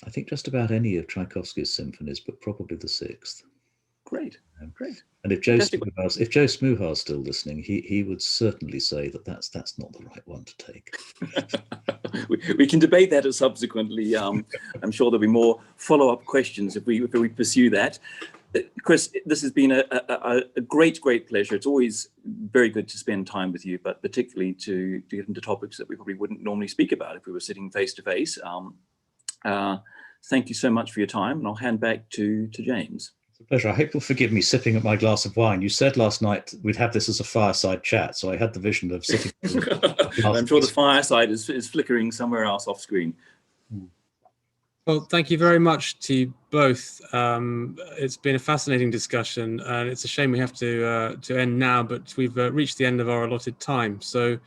I think just about any of Tchaikovsky's symphonies, but probably the 6th. Great. And if Joe Smoohar's still listening, he would certainly say that that's not the right one to take. we can debate that subsequently. I'm sure there'll be more follow-up questions if we pursue that. Chris, this has been a great pleasure. It's always very good to spend time with you, but particularly to get into topics that we probably wouldn't normally speak about if we were sitting face to face. Thank you so much for your time, and I'll hand back to James. It's a pleasure. I hope you'll forgive me sipping at my glass of wine. You said last night we'd have this as a fireside chat, so I had the vision of sitting. I'm sure the fireside is flickering somewhere else off screen. Well, thank you very much to you both. It's been a fascinating discussion, and it's a shame we have to end now, but we've reached the end of our allotted time. So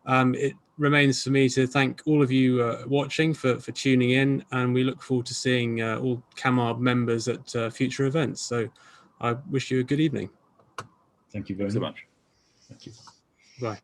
it remains for me to thank all of you watching for tuning in, and we look forward to seeing all CamARB members at future events. So I wish you a good evening. Thank you very much. Thank you. Bye.